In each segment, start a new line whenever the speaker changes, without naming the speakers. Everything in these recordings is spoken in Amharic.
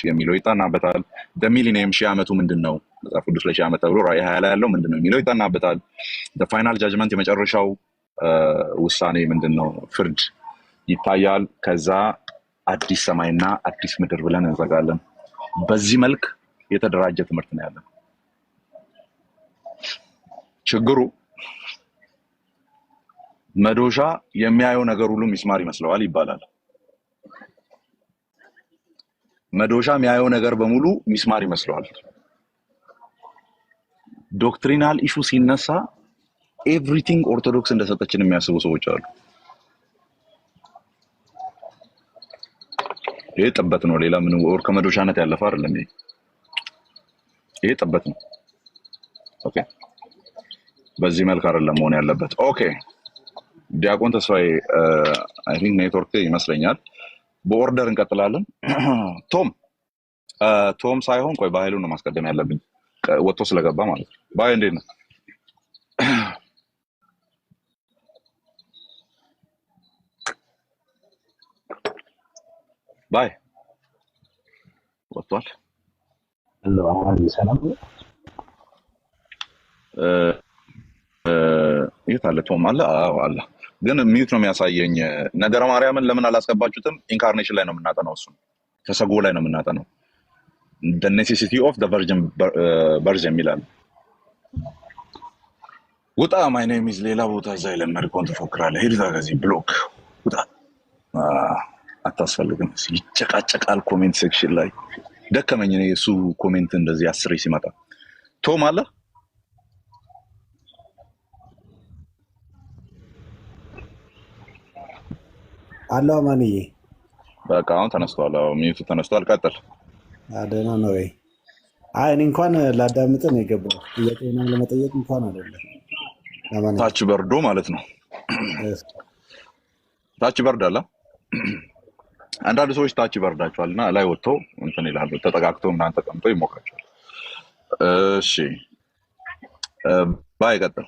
የሚለው ይጠናበታል። ሚሊኒየም ሺህ ዓመቱ ምንድነው? መጽሐፍ ቅዱስ ላይ ሺህ ዓመት ተብሎ ራእይ 20 ላይ ያለው ምንድነው የሚለው ይጠናበታል። ፋይናል ጃጅመንት የመጨረሻው ውሳኔ ምንድነው? ፍርድ ይታያል። ከዛ አዲስ ሰማይና አዲስ ምድር ብለን እንዘጋለን። በዚህ መልክ የተደራጀ ትምህርት ነው ያለው። ችግሩ መዶሻ የሚያየው ነገር ሁሉ ሚስማር ይመስለዋል ይባላል። መዶሻ የሚያየው ነገር በሙሉ ሚስማር ይመስለዋል። ዶክትሪናል ኢሹ ሲነሳ ኤቭሪቲንግ ኦርቶዶክስ እንደሰጠችን የሚያስቡ ሰዎች አሉ። ይሄ ጥበት ነው። ሌላ ምን ወር ከመዶሻነት ያለፈ አይደለም። ይሄ ጥበት ነው። ኦኬ፣ በዚህ መልክ አይደለም መሆን ያለበት። ኦኬ፣ ዲያቆን ተስፋዬ አይ ቲንክ ኔትወርክ ይመስለኛል። በኦርደር እንቀጥላለን። ቶም ሳይሆን ቆይ በኃይሉ ነው ማስቀደም ያለብኝ ወጥቶ ስለገባ ማለት ነው። ባይ እንዴት ነው? ባይ ወጥቷል።
ሰላም
የት አለ ቶም? አለ። አዎ አለ፣ ግን ሚዩት ነው የሚያሳየኝ። ነገረ ማርያምን ለምን አላስገባችሁትም? ኢንካርኔሽን ላይ ነው የምናጠናው፣ እሱ ተሰጎ ላይ ነው የምናጠናው። the necessity of the virgin birth የሚላል። ውጣ ማይ ኔም ኢዝ ሌላ ቦታ እዛ የለመድከውን ትፎክራለህ። ሄድ ከዚህ ብሎክ ውጣ። አታስፈልግም። ይጨቃጨቃል ኮሜንት ሴክሽን ላይ። ደከመኝ እኔ እሱ ኮሜንት እንደዚህ አስሬ ሲመጣ። ቶም አለ
አሎ ማንዬ፣
በቃ አሁን ተነስቷል። ሚዩቱ ተነስቷል። ቀጥል።
ደህና ነው ወይ? አይ እኔ እንኳን ላዳምጥ ነው የገባው። ጥያቄና ለመጠየቅ እንኳን አይደለም።
ታች በርዶ ማለት ነው። ታች በርዳላ። አንዳንድ ሰዎች ታች ይበርዳቸዋልና ላይ ወጥተው እንትን ይላሉ። ተጠጋግተው እናንተ ተቀምጠው ይሞቃቸዋል። እሺ ባይ ቀጥል።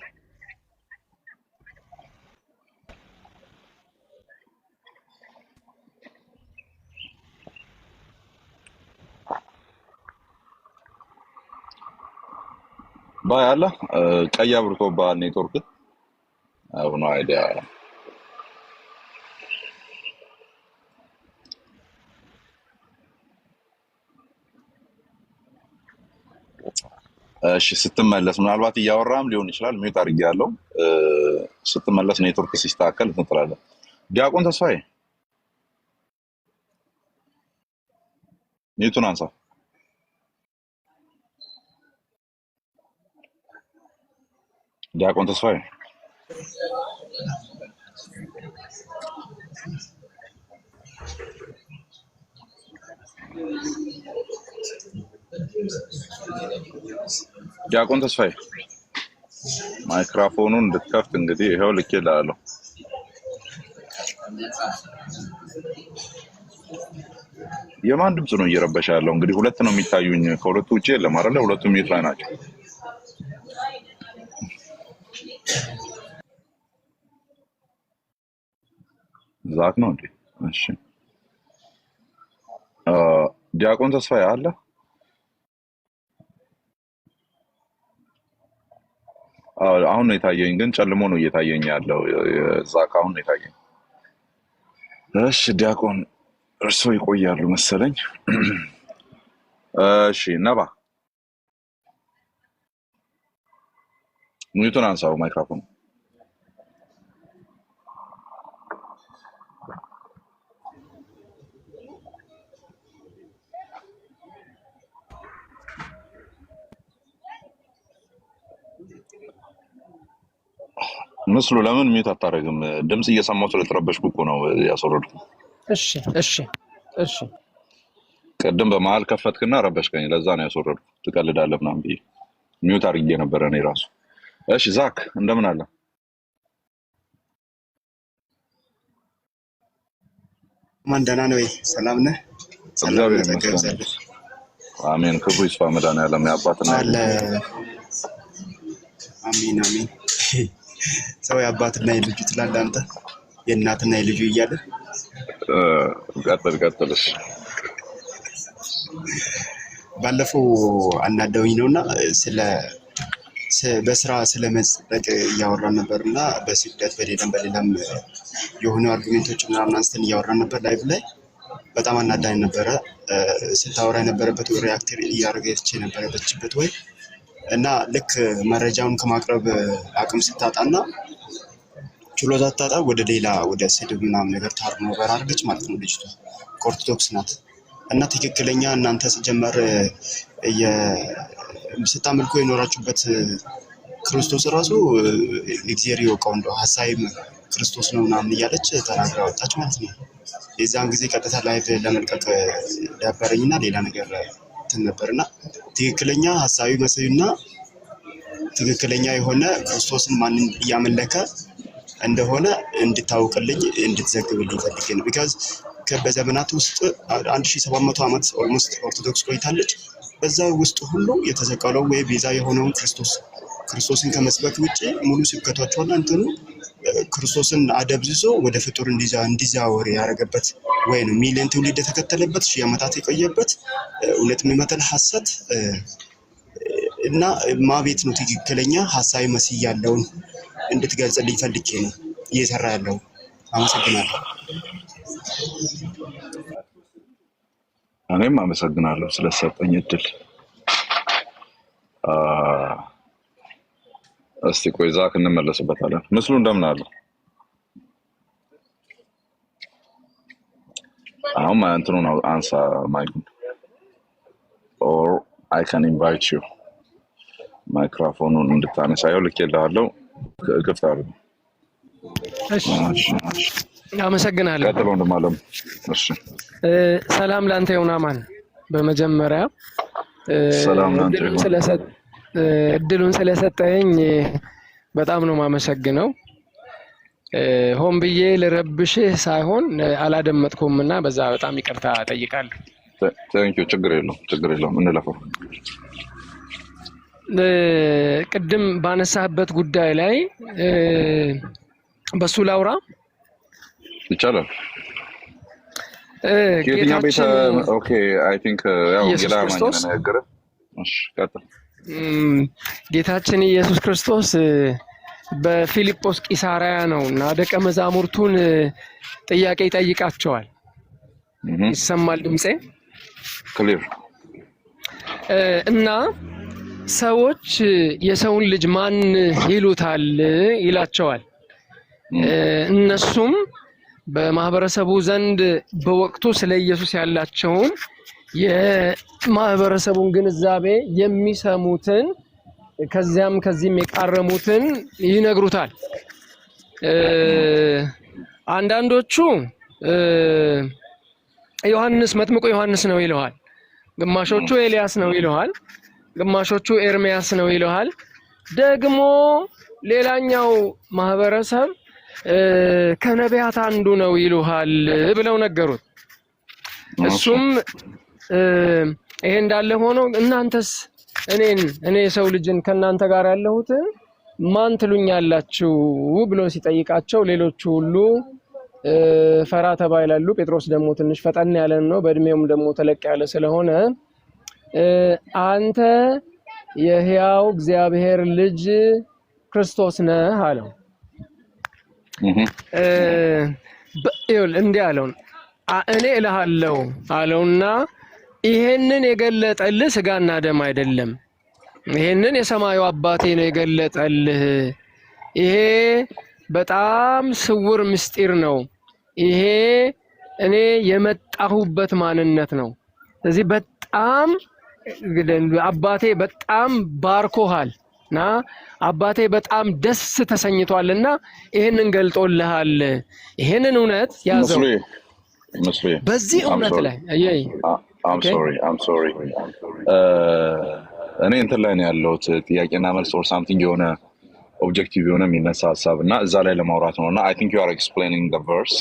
ባይ አለ ቀይ አብርቶብሃል ኔትወርክ። አሁን አይዲያ እሺ ስትመለስ ምናልባት እያወራም ሊሆን ይችላል። ሚዩት አድርጌያለሁ። ስትመለስ ኔትወርክ ሲስተካከል እንትላለን። ዲያቆን ተስፋዬ ሚዩቱን አንሳ። ዲያቆን ተስፋዬ ዲያቆን ተስፋዬ ማይክሮፎኑን እንድትከፍት እንግዲህ ይሄው ልኬልሃለሁ። የማን ድምፅ ነው እየረበሻ ያለው? እንግዲህ ሁለት ነው የሚታዩኝ፣ ከሁለቱ ውጪ የለም አይደለ? ሁለቱም ሚዩት ላይ ናቸው። ዛክ ነው እንዴ? እሺ ዲያቆን ተስፋዬ አለ? አሁን ነው የታየኝ፣ ግን ጨልሞ ነው እየታየኝ ያለው። ዛክ አሁን ነው የታየኝ። እሺ ዲያቆን እርሶ ይቆያሉ መሰለኝ። እሺ ነባ ሚዩቱን አንሳው ማይክሮፎን። ምስሉ ለምን ሚዩት አታረግም? ድምጽ እየሰማሁ ስለተረበሽኩ እኮ ነው ያስወረድኩ።
እሺ እሺ እሺ።
ቅድም በመሀል ከፈትክና ረበሽከኝ፣ ለዛ ነው ያስወረድኩ። ትቀልዳለህ ምናምን ብዬ ሚዩት አድርጌ ነበረ እኔ ራሱ። እሺ ዛክ እንደምን አለ?
ማን ደህና ነው? ሰላም ነህ?
እግዚአብሔር ይመስገን። አሜን። ክብሩ ይስፋ መድኃኒዓለም የአባትና
አለ። አሜን አሜን። ሰው የአባትና የልጁ ትላለህ አንተ፣ የእናትና የልጁ እያለ
ቀጥል። እሺ
ባለፈው አናደውኝ ነውና በስራ ስለመጽደቅ እያወራን ነበርና በስደት በሌላም የሆኑ አርጉሜንቶች ምናምን አንስተን እያወራን ነበር ላይቭ ላይ በጣም አናዳኝ ነበረ። ስታወራ የነበረበት ሪአክት እያደረገች የነበረበችበት ወይ እና ልክ መረጃውን ከማቅረብ አቅም ስታጣና ችሎታ ታጣ ወደ ስድብ ምናምን ነገር ታርኖቨር አድርገች ማለት ነው። ልጅቷ ኦርቶዶክስ ናት እና ትክክለኛ እናንተ ሲጀመር ስታመልኩ የኖራችሁበት ክርስቶስ ራሱ እግዚአብሔር ይወቀው እንደው ሐሳይም ክርስቶስ ነው ምናምን እያለች ተናግራ ወጣች ማለት ነው። የዛን ጊዜ ቀጥታ ላይቭ ለመልቀቅ ነበረኝና ሌላ ነገር ነበርና ትክክለኛ ሐሳዊ መሰዩና ትክክለኛ የሆነ ክርስቶስን ማንን እያመለከ እንደሆነ እንድታውቅልኝ እንድትዘግብልኝ ፈልጌ ነው። ቢካዝ በዘመናት ውስጥ 1700 ዓመት ኦልሞስት ኦርቶዶክስ ቆይታለች። በዛ ውስጥ ሁሉ የተሰቀለው ወይ ቤዛ የሆነውን ክርስቶስን ከመስበክ ውጪ ሙሉ ስብከቷቸውና እንትኑ ክርስቶስን አደብዝዞ ወደ ፍጡር እንዲዛወር ያደረገበት ወይ ነው። ሚሊዮን ትውልድ የተከተለበት ሺህ ዓመታት የቆየበት እውነት የሚመተል ሐሰት እና ማቤት ነው ትክክለኛ ሐሳዊ መሲህ ያለውን እንድትገልጽልኝ ፈልጌ ነው እየሰራ ያለው። አመሰግናለሁ።
እኔም አመሰግናለሁ ስለሰጠኝ እድል። እስቲ ቆይ ዛክ እንመለስበታለን። ምስሉ እንደምን አለ? አሁን እንትኑን አንሳ ማይኩን ኦር አይ ካን ኢንቫይት ዩ ማይክሮፎኑን እንድታነሳየው ልኬልሃለሁ። ክፍት አድርገው።
እሺ አመሰግናለሁ።
ቀጥለው እንደማለም። እሺ
ሰላም ላንተ ይሁን አማን። በመጀመሪያ
ሰላም ላንተ ይሁን። እድሉን ስለሰጠኝ በጣም ነው የማመሰግነው። ሆን ብዬ ልረብሽህ ሳይሆን አላደመጥኩምና በዛ በጣም ይቅርታ እጠይቃለሁ። ታንኪዩ። ችግር የለውም እንለፈው።
ቅድም ባነሳህበት ጉዳይ ላይ በሱ ላውራ
ይቻላል? ከየትኛው ቤተ ኦኬ አይ ቲንክ ያው ጌላ ማንነ ነገር እሺ ቀጥል።
ጌታችን ኢየሱስ ክርስቶስ በፊልጶስ ቂሳሪያ ነውና ደቀ መዛሙርቱን ጥያቄ ይጠይቃቸዋል። ይሰማል ድምጼ?
ክሊር።
እና ሰዎች የሰውን ልጅ ማን ይሉታል ይላቸዋል። እነሱም በማህበረሰቡ ዘንድ በወቅቱ ስለ ኢየሱስ ያላቸውን የማህበረሰቡን ግንዛቤ የሚሰሙትን ከዚህም የቃረሙትን ይነግሩታል። አንዳንዶቹ ዮሐንስ መጥምቁ ዮሐንስ ነው ይለዋል። ግማሾቹ ኤልያስ ነው ይለዋል። ግማሾቹ ኤርሚያስ ነው ይለዋል። ደግሞ ሌላኛው ማህበረሰብ ከነቢያት አንዱ ነው ይሉሃል ብለው ነገሩት። እሱም ይሄ እንዳለ ሆኖ እናንተስ እኔ የሰው ልጅን ከናንተ ጋር ያለሁት ማን ትሉኛላችሁ ብሎ ሲጠይቃቸው ሌሎቹ ሁሉ ፈራ ተባ ይላሉ። ጴጥሮስ ደግሞ ትንሽ ፈጠን ያለ ነው፣ በእድሜውም ደግሞ ተለቅ ያለ ስለሆነ አንተ የሕያው እግዚአብሔር ልጅ ክርስቶስ ነህ አለው። እንዲህ አለው፣ እኔ እልሃለሁ አለውና ይሄንን የገለጠልህ ስጋና ደም አይደለም፣ ይሄንን የሰማዩ አባቴ ነው የገለጠልህ። ይሄ በጣም ስውር ምስጢር ነው። ይሄ እኔ የመጣሁበት ማንነት ነው። ስለዚህ በጣም አባቴ በጣም ባርኮሃልና አባቴ በጣም ደስ ተሰኝቷልና ይሄንን ገልጦልሃል። ይሄንን እውነት ያዘው። በዚህ እውነት ላይ
I'm sorry እኔ እንትን ላይ ነው ያለሁት ጥያቄና መልስ or something የሆነ ኦብጀክቲቭ የሆነ የሚነሳ ሀሳብ እና እዛ ላይ ለማውራት ነው እና I think you are explaining the verse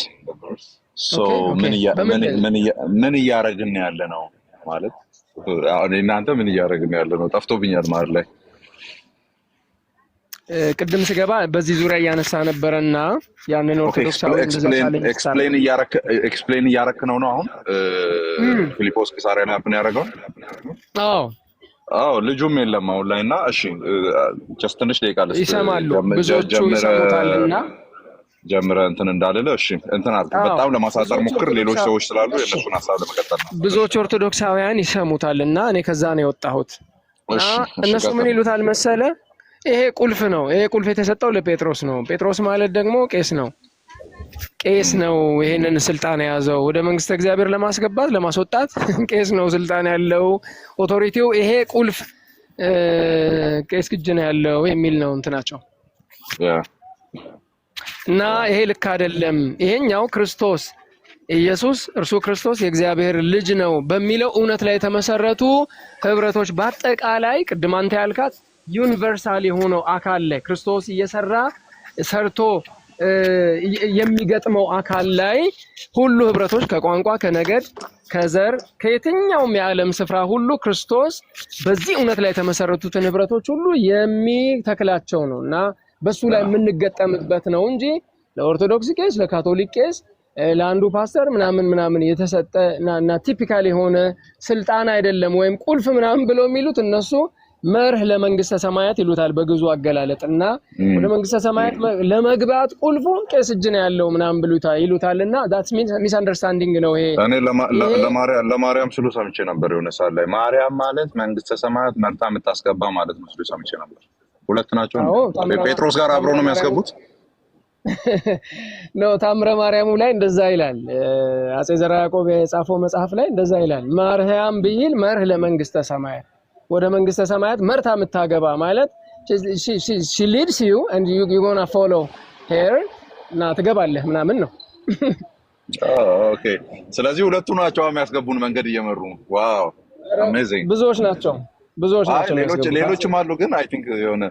so ምን እያደረግን ያለ ነው ማለት እናንተ ምን እያደረግን ያለ ነው ጠፍቶብኛል ማለት ላይ
ቅድም ስገባ በዚህ ዙሪያ እያነሳ ነበረና ያንን ኦርቶዶክሳዊ
ኤክስፕሌን እያረክ ነው አሁን ፊሊጶስ ቂሳርያን ያብን ያደረገው። አዎ ልጁም የለም አሁን ላይ እና እሺ ጀስት ትንሽ ደቂቃ ልስጥ
ይሰማሉ ብዙዎቹ ይሰሙታልና
ጀምረ እንትን እንዳልለ እሺ እንትን አድርግ በጣም ለማሳጠር ሞክር ሌሎች ሰዎች ስላሉ የነሱን ሐሳብ ለመቀጠል ነው።
ብዙዎች ኦርቶዶክሳውያን ይሰሙታልና እኔ ከዛ ነው የወጣሁት። እነሱ ምን ይሉታል መሰለ ይሄ ቁልፍ ነው። ይሄ ቁልፍ የተሰጠው ለጴጥሮስ ነው። ጴጥሮስ ማለት ደግሞ ቄስ ነው። ቄስ ነው ይሄንን ስልጣን የያዘው ወደ መንግስተ እግዚአብሔር ለማስገባት ለማስወጣት ቄስ ነው ስልጣን ያለው ኦቶሪቲው ይሄ ቁልፍ ቄስ እጅ ነው ያለው የሚል ነው እንትናቸው እና ይሄ ልክ አይደለም። ይሄኛው ክርስቶስ ኢየሱስ እርሱ ክርስቶስ የእግዚአብሔር ልጅ ነው በሚለው እውነት ላይ የተመሰረቱ ህብረቶች በአጠቃላይ ቅድም አንተ ያልካት ዩኒቨርሳል የሆነው አካል ላይ ክርስቶስ እየሰራ ሰርቶ የሚገጥመው አካል ላይ ሁሉ ህብረቶች ከቋንቋ ከነገድ ከዘር ከየትኛውም የዓለም ስፍራ ሁሉ ክርስቶስ በዚህ እውነት ላይ የተመሰረቱትን ህብረቶች ሁሉ የሚተክላቸው ነውና በሱ ላይ የምንገጠምበት ነው እንጂ ለኦርቶዶክስ ቄስ ለካቶሊክ ቄስ ለአንዱ ፓስተር ምናምን የተሰጠ እና ቲፒካል የሆነ ስልጣን አይደለም ወይም ቁልፍ ምናምን ብለው የሚሉት እነሱ መርህ ለመንግስተ ሰማያት ይሉታል በግዙ አገላለጥና ወደ መንግስተ ሰማያት ለመግባት ቁልፉ ቄስ እጅ ነው ያለው ምናምን ብሉታ ይሉታልና that's misunderstanding ነው ይሄ።
እኔ ለማርያም ስሉ ሰምቼ ነበር የሆነ ሰዓት ላይ ማርያም ማለት መንግስተ ሰማያት መርታ የምታስገባ ማለት ነው ስሉ ሰምቼ ነበር። ሁለት ናቸው ጴጥሮስ ጋር አብረው ነው የሚያስገቡት ነው። ታምረ ማርያሙ ላይ እንደዛ ይላል። አጼ ዘርዓ ያዕቆብ የጻፈው መጽሐፍ ላይ እንደዛ ይላል። ማርያም ቢል መርህ ለመንግስተ ሰማያት ወደ መንግስተ ሰማያት መርታ የምታገባ ማለት she leads you and you gonna follow her እና ትገባለህ ምናምን ነው። ኦኬ ስለዚህ ሁለቱ ናቸው የሚያስገቡን መንገድ እየመሩ ዋው አሜዚንግ
ብዙዎች ናቸው
ሌሎችም አሉ ግን አይ ቲንክ የሆነ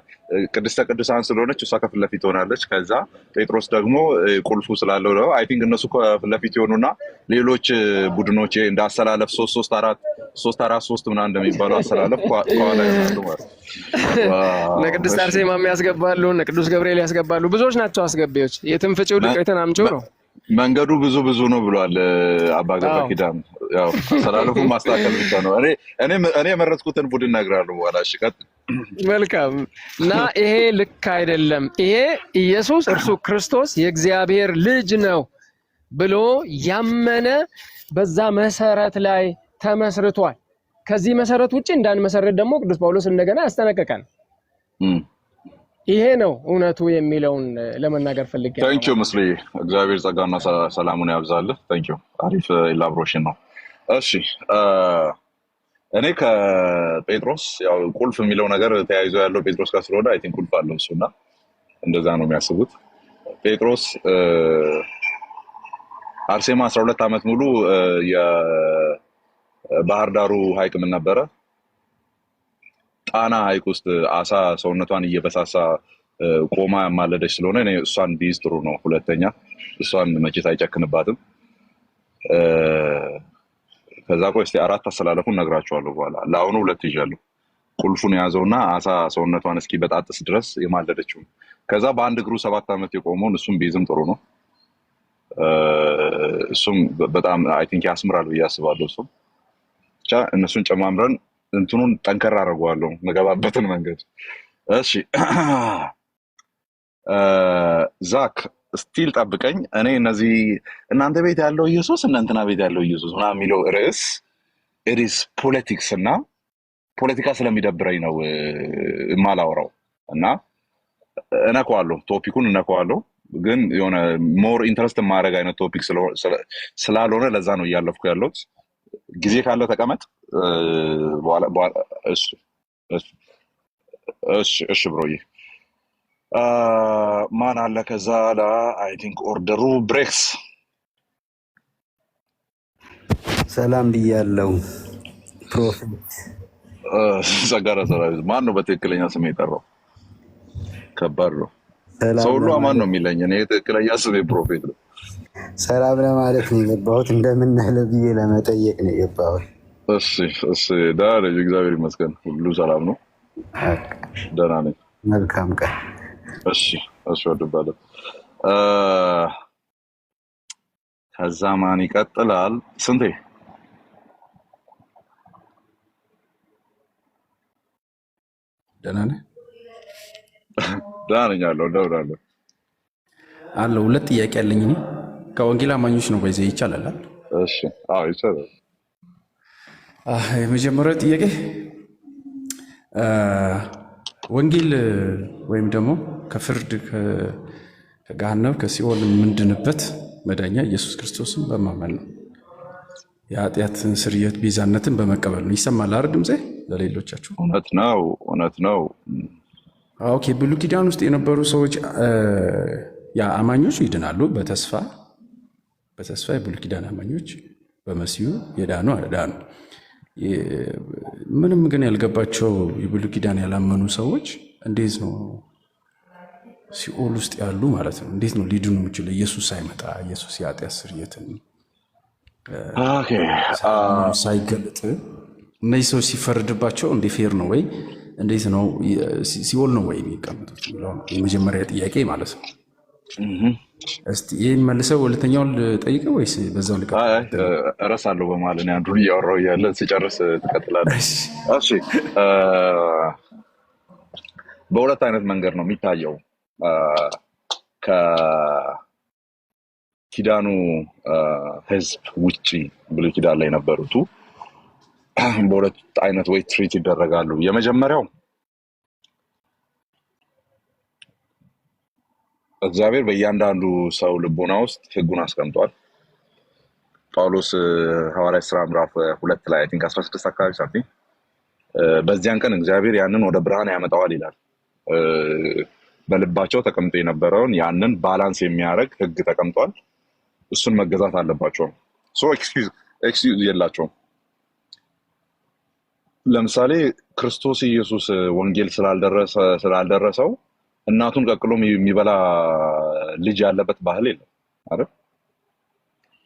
ቅድስተ ቅዱሳን ስለሆነች እሷ ከፊት ለፊት ሆናለች። ከዛ ጴጥሮስ ደግሞ ቁልፉ ስላለው ነው አይ ቲንክ እነሱ ከፊት ለፊት ይሆኑና ሌሎች ቡድኖች እንዳሰላለፍ 3-4-3 ምናምን እንደሚባለው አሰላለፍ ከኋላ ይሆናሉ ማለት ነው።
ለቅድስት አርሴማ ያስገባሉ ለቅዱስ ገብርኤል ያስገባሉ ብዙዎች ናቸው አስገቢዎች። የትም ፍጪው ልቀይተን አምጪው ነው
መንገዱ ብዙ ነው ብሏል አባ ገብረ ኪዳን። ያው አሰላለፉ ማስተካከል ብቻ ነው። እኔ የመረጥኩትን ቡድን እነግራለሁ በኋላ። እሺ ቀጥል።
መልካም እና ይሄ ልክ አይደለም። ይሄ ኢየሱስ እርሱ ክርስቶስ የእግዚአብሔር ልጅ ነው ብሎ ያመነ በዛ መሰረት ላይ ተመስርቷል። ከዚህ መሰረት ውጪ እንዳንመሰረት ደግሞ ቅዱስ ጳውሎስ እንደገና ያስጠነቀቀን። ይሄ ነው እውነቱ የሚለውን ለመናገር ፈልጌ ነው።
ታንኪዩ መስሊ እግዚአብሔር ጸጋና ሰላሙን ያብዛልህ። ታንኪዩ አሪፍ ኢላቦሬሽን ነው። እሺ እኔ ከጴጥሮስ ያው ቁልፍ የሚለው ነገር ተያይዞ ያለው ጴጥሮስ ጋር ስለሆነ አይ ቲንክ ቁልፍ አለው እሱና እንደዛ ነው የሚያስቡት። ጴጥሮስ አርሴማ 12 ዓመት ሙሉ የባህር ዳሩ ሐይቅ ምን ነበረ ጣና ሐይቅ ውስጥ አሳ ሰውነቷን እየበሳሳ ቆማ ያማለደች ስለሆነ እኔ እሷን ቢይዝ ጥሩ ነው። ሁለተኛ እሷን መቼት አይጨክንባትም። ከዛ ቆይ እስቲ አራት አሰላለፉን ነግራቸዋለሁ በኋላ። ለአሁኑ ሁለት ይዣለሁ። ቁልፉን የያዘውና አሳ ሰውነቷን እስኪ በጣጥስ ድረስ የማለደችው ከዛ በአንድ እግሩ 7 ዓመት የቆመውን እሱም ቢይዝም ጥሩ ነው። እሱም በጣም አይ ቲንክ ያስምራል ብዬ አስባለሁ። እሱም ብቻ እነሱን ጨማምረን እንትኑን ጠንከር አደርገዋለሁ መገባበትን መንገድ። እሺ ዛክ ስቲል ጠብቀኝ። እኔ እነዚህ እናንተ ቤት ያለው ኢየሱስ እና እንትና ቤት ያለው ኢየሱስ ምናምን የሚለው ርዕስ ኢትስ ፖለቲክስ እና ፖለቲካ ስለሚደብረኝ ነው የማላወራው እና እነካዋለሁ፣ ቶፒኩን እነካዋለሁ። ግን የሆነ ሞር ኢንተረስት ማድረግ አይነት ቶፒክ ስላልሆነ ለዛ ነው እያለፍኩ ያለሁት። ጊዜ ካለ ተቀመጥ በኋላ እሺ ብሮዬ ማን አለ ከዛ ላ አይ ቲንክ ኦርደሩ ብሬክስ
ሰላም ብያለሁ ፕሮፌት
ጸጋራ ሰራዊት ማን ነው በትክክለኛ ስሜ የጠራው? ከባድ ነው። ሰው ሁሉ አማን ነው የሚለኝ እኔ ትክክለኛ ስሜ ፕሮፌት ነው።
ሰላም ለማለት ነው የገባሁት፣ እንደምን ነህ ብዬ ለመጠየቅ ነው የገባሁት።
እሺ ደህና ነኝ እግዚአብሔር ይመስገን፣ ሁሉ ሰላም ነው፣ ደህና ነኝ።
መልካም ቀን።
እሺ እሺ ወድባለሁ። ከዛ ማን ይቀጥላል? ስንቴ
ደህና ነህ?
ደህና ነኝ አለሁ
አለው። ሁለት ጥያቄ አለኝ እኔ ከወንጌል አማኞች ነው በዚህ ይቻላል አይደል?
እሺ አዎ ይቻላል።
የመጀመሪያው ጥያቄ ወንጌል ወይም ደግሞ ከፍርድ ከገሃነም ከሲኦል የምንድንበት መዳኛ ኢየሱስ ክርስቶስን በማመን ነው። የኃጢአትን ስርየት ቤዛነትን በመቀበል ነው። ይሰማል አይደል ድምጼ? ለሌሎቻችሁ
እውነት ነው።
ኦኬ። ብሉይ ኪዳን ውስጥ የነበሩ ሰዎች ያ አማኞች ይድናሉ በተስፋ የብሉይ ኪዳን አማኞች በመሲሁ የዳኑ አዳኑ። ምንም ግን ያልገባቸው የብሉይ ኪዳን ያላመኑ ሰዎች እንዴት ነው ሲኦል ውስጥ ያሉ ማለት ነው? እንዴት ነው ሊድኑ የሚችለው? ኢየሱስ ሳይመጣ ኢየሱስ የኃጢአት ስርየትን ሳይገለጥ እነዚህ ሰዎች ሲፈረድባቸው እንደ ፌር ነው ወይ እንዴት ነው ሲኦል ነው ወይ የሚቀመጡት? የመጀመሪያ ጥያቄ ማለት ነው። እስቲ ይህን መልሰው ሁለተኛውን ልጠይቀው ወይስ በዛው ልቀጥል?
እረሳለሁ በማለት እኔ አንዱን እያወራሁ እያለ ሲጨርስ ትቀጥላለህ። እሺ በሁለት አይነት መንገድ ነው የሚታየው ከኪዳኑ ህዝብ ውጪ ብሉይ ኪዳን ላይ የነበሩቱ በሁለት አይነት ወይ ትሪት ይደረጋሉ። የመጀመሪያው እግዚአብሔር በእያንዳንዱ ሰው ልቦና ውስጥ ህጉን አስቀምጧል። ጳውሎስ ሐዋርያት ሥራ ምዕራፍ 2 ላይ አይ ቲንክ 16 አካባቢ ሳምቲንግ በዚያን ቀን እግዚአብሔር ያንን ወደ ብርሃን ያመጣዋል ይላል። በልባቸው ተቀምጦ የነበረውን ያንን ባላንስ የሚያደርግ ህግ ተቀምጧል። እሱን መገዛት አለባቸው። ኤክስኪውዝ የላቸውም። ለምሳሌ ክርስቶስ ኢየሱስ ወንጌል ስላልደረሰው እናቱን ቀቅሎ የሚበላ ልጅ ያለበት ባህል የለም አይደል?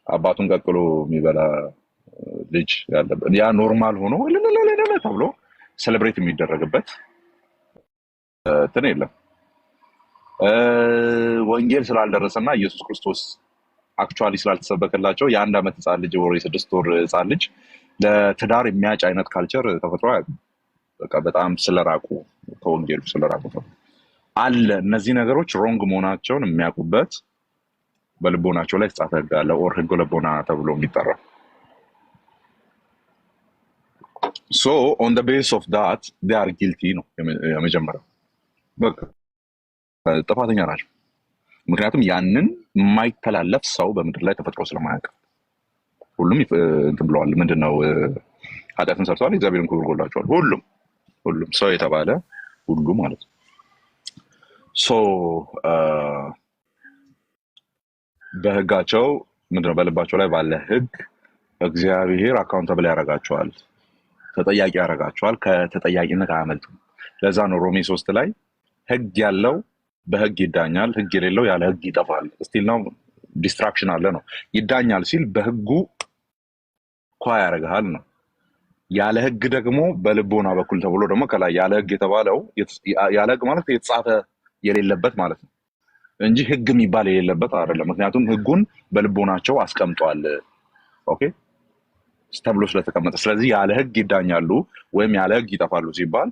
አባቱን ቀቅሎ የሚበላ ልጅ ያለበት ያ ኖርማል ሆኖ ለለለለ ተብሎ ሴሌብሬት የሚደረግበት እንትን የለም። ወንጌል ስላልደረሰና ኢየሱስ ክርስቶስ አክቹአሊ ስላልተሰበከላቸው የአንድ ዓመት ህፃን ልጅ ወይ 6 ወር ህፃን ልጅ ለትዳር የሚያጭ አይነት ካልቸር ተፈጥሮ በቃ በጣም ስለራቁ ከወንጌሉ ስለራቁ አለ። እነዚህ ነገሮች ሮንግ መሆናቸውን የሚያውቁበት በልቦናቸው ላይ ተጻፈ ህግ አለ። ኦር ህገ ልቦና ተብሎ የሚጠራ ሶ ኦን ዘ ቤስ ኦፍ ዳት they are guilty ነው የመጀመሪያው። በቃ ጥፋተኛ ናቸው። ምክንያቱም ያንን የማይተላለፍ ሰው በምድር ላይ ተፈጥሮ ስለማያውቅ ሁሉም እንትን ብለዋል። ምንድነው ኃጢአትን ሰርተዋል፣ እግዚአብሔርን ክብር ጎድሏቸዋል። ሁሉም ሰው የተባለ ሁሉ ማለት ነው። ሶ በህጋቸው ምንድነው በልባቸው ላይ ባለ ህግ እግዚአብሔር አካውንታብል ያደርጋቸዋል፣ ተጠያቂ ያደርጋቸዋል። ከተጠያቂነት አያመልጡም። ለዛ ነው ሮሜ 3 ላይ ህግ ያለው በህግ ይዳኛል፣ ህግ የሌለው ያለ ህግ ይጠፋል። ስቲል ነው ዲስትራክሽን አለ ነው። ይዳኛል ሲል በህጉ ኳ ያደርግሃል ነው። ያለ ህግ ደግሞ በልቦና በኩል ተብሎ ደግሞ ከላይ ያለ ህግ የተባለው ያለ ህግ ማለት የተጻፈ የሌለበት ማለት ነው እንጂ ህግ የሚባል የሌለበት አይደለም። ምክንያቱም ህጉን በልቦናቸው አስቀምጧል። ኦኬ ተብሎ ስለተቀመጠ፣ ስለዚህ ያለ ህግ ይዳኛሉ ወይም ያለ ህግ ይጠፋሉ ሲባል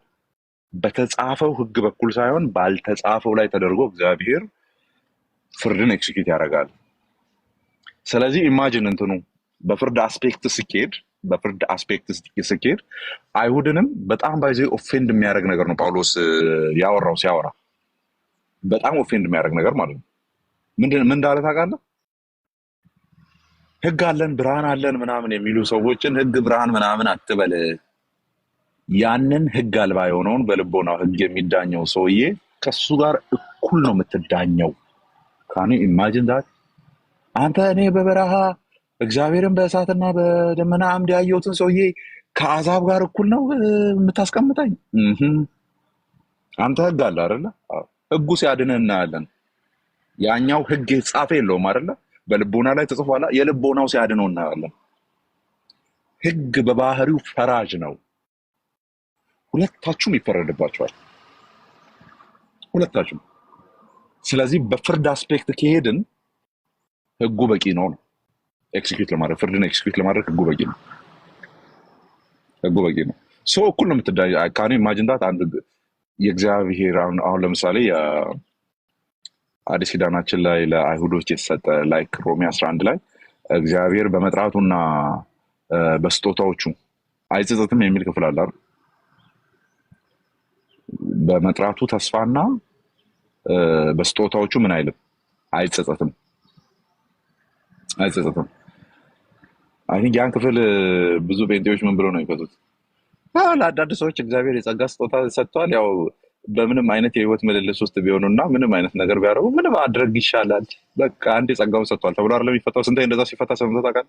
በተጻፈው ህግ በኩል ሳይሆን ባልተጻፈው ላይ ተደርጎ እግዚአብሔር ፍርድን ኤክሲኪዩት ያደርጋል። ስለዚህ ኢማጂን እንትኑ በፍርድ አስፔክት ስኬድ አይሁድንም በጣም ባይዘ ኦፌንድ የሚያደርግ ነገር ነው ጳውሎስ ያወራው። ሲያወራ በጣም ኦፌንድ የሚያደርግ ነገር ማለት ነው። ምን እንዳለ ታውቃለህ? ህግ አለን ብርሃን አለን ምናምን የሚሉ ሰዎችን ህግ ብርሃን ምናምን አትበል። ያንን ህግ አልባ የሆነውን በልቦናው ህግ የሚዳኘው ሰውዬ ከሱ ጋር እኩል ነው የምትዳኘው። ካኑ ኢማጂን ዳት አንተ እኔ በበረሃ እግዚአብሔርን በእሳትና በደመና አምድ ያየሁትን ሰውዬ ከአዛብ ጋር እኩል ነው የምታስቀምጠኝ? አንተ ህግ አለ አይደለ? ህጉ ሲያድንህ እናያለን። ያኛው ህግ የተጻፈ የለውም አይደለ? በልቦና ላይ ተጽፏል። የልቦናው ሲያድነው እናያለን። ህግ በባህሪው ፈራጅ ነው። ሁለታችሁም ይፈረድባቸዋል። ሁለታችሁም ስለዚህ በፍርድ አስፔክት ከሄድን ህጉ በቂ ነው። ኤክሲኪዩት ለማድረግ ፍርድን ኤክሲኪዩት ለማድረግ ህጉ በቂ ነው። ህጉ በቂ ነው። ሶ እኩል ነው የምትዳኝ ካኔ ኢማጂንዳት አንድ የእግዚአብሔር አሁን ለምሳሌ አዲስ ኪዳናችን ላይ ለአይሁዶች የተሰጠ ላይክ ሮሜ 11 ላይ እግዚአብሔር በመጥራቱና በስጦታዎቹ አይጸጸትም የሚል ክፍል አለ አይደል? በመጥራቱ ተስፋና በስጦታዎቹ ምን አይልም አይጸጸትም። አይ ቲንክ ያን ክፍል ብዙ ጴንጤዎች ምን ብለው ነው የሚፈቱት? ለአንዳንድ ሰዎች እግዚአብሔር የጸጋ ስጦታ ሰጥቷል። ያው በምንም አይነት የህይወት ምልልስ ውስጥ ቢሆኑና ምንም አይነት ነገር ቢያደርጉ ምንም ማድረግ ይሻላል፣ በቃ አንድ የጸጋውን ሰጥቷል ተብሎ አይደለም የሚፈታው። ስንት እንደዛ ሲፈታ ሰምተህ ታውቃለህ?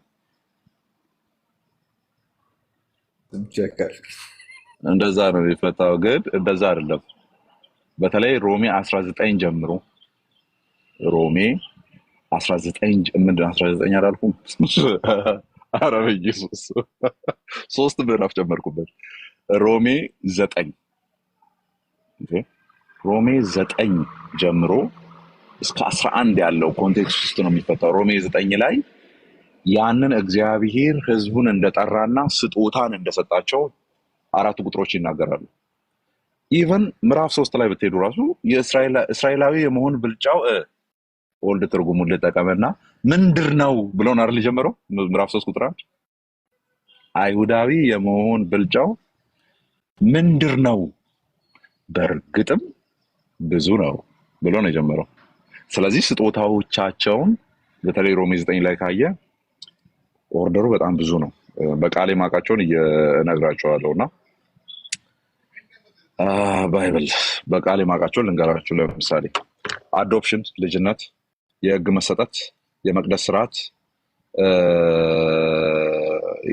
እንደዛ ነው የሚፈታው። ግን እንደዛ አይደለም። በተለይ ሮሜ 19 ጀምሮ ሮሜ 19 ምንድን 19 አላልኩም? ኧረ በኢየሱስ 3 ምዕራፍ ጨመርኩበት። ሮሜ 9 ሮሜ 9 ጀምሮ እስከ 11 ያለው ኮንቴክስት ውስጥ ነው የሚፈታው። ሮሜ 9 ላይ ያንን እግዚአብሔር ህዝቡን እንደጠራና ስጦታን እንደሰጣቸው 4 ቁጥሮች ይናገራሉ። ኢቨን ምዕራፍ 3 ላይ ብትሄዱ ራሱ እስራኤላዊ የመሆን ብልጫው ወልድ ትርጉሙን ልጠቀምና ምንድር ነው ብለው ነው አይደል የጀመረው? ምዕራፍ 3 ቁጥር 1 አይሁዳዊ የመሆን ብልጫው ምንድር ነው? በእርግጥም ብዙ ነው ብሎ ነው የጀመረው። ስለዚህ ስጦታዎቻቸውን በተለይ ሮሜ 9 ላይ ካየ ኦርደሩ በጣም ብዙ ነው። በቃሌ ማቃቸውን እነግራቸዋለሁና ባይብል በቃሌ ማቃቸውን ልንገራችሁ። ለምሳሌ አዶፕሽን ልጅነት፣ የህግ መሰጠት፣ የመቅደስ ስርዓት፣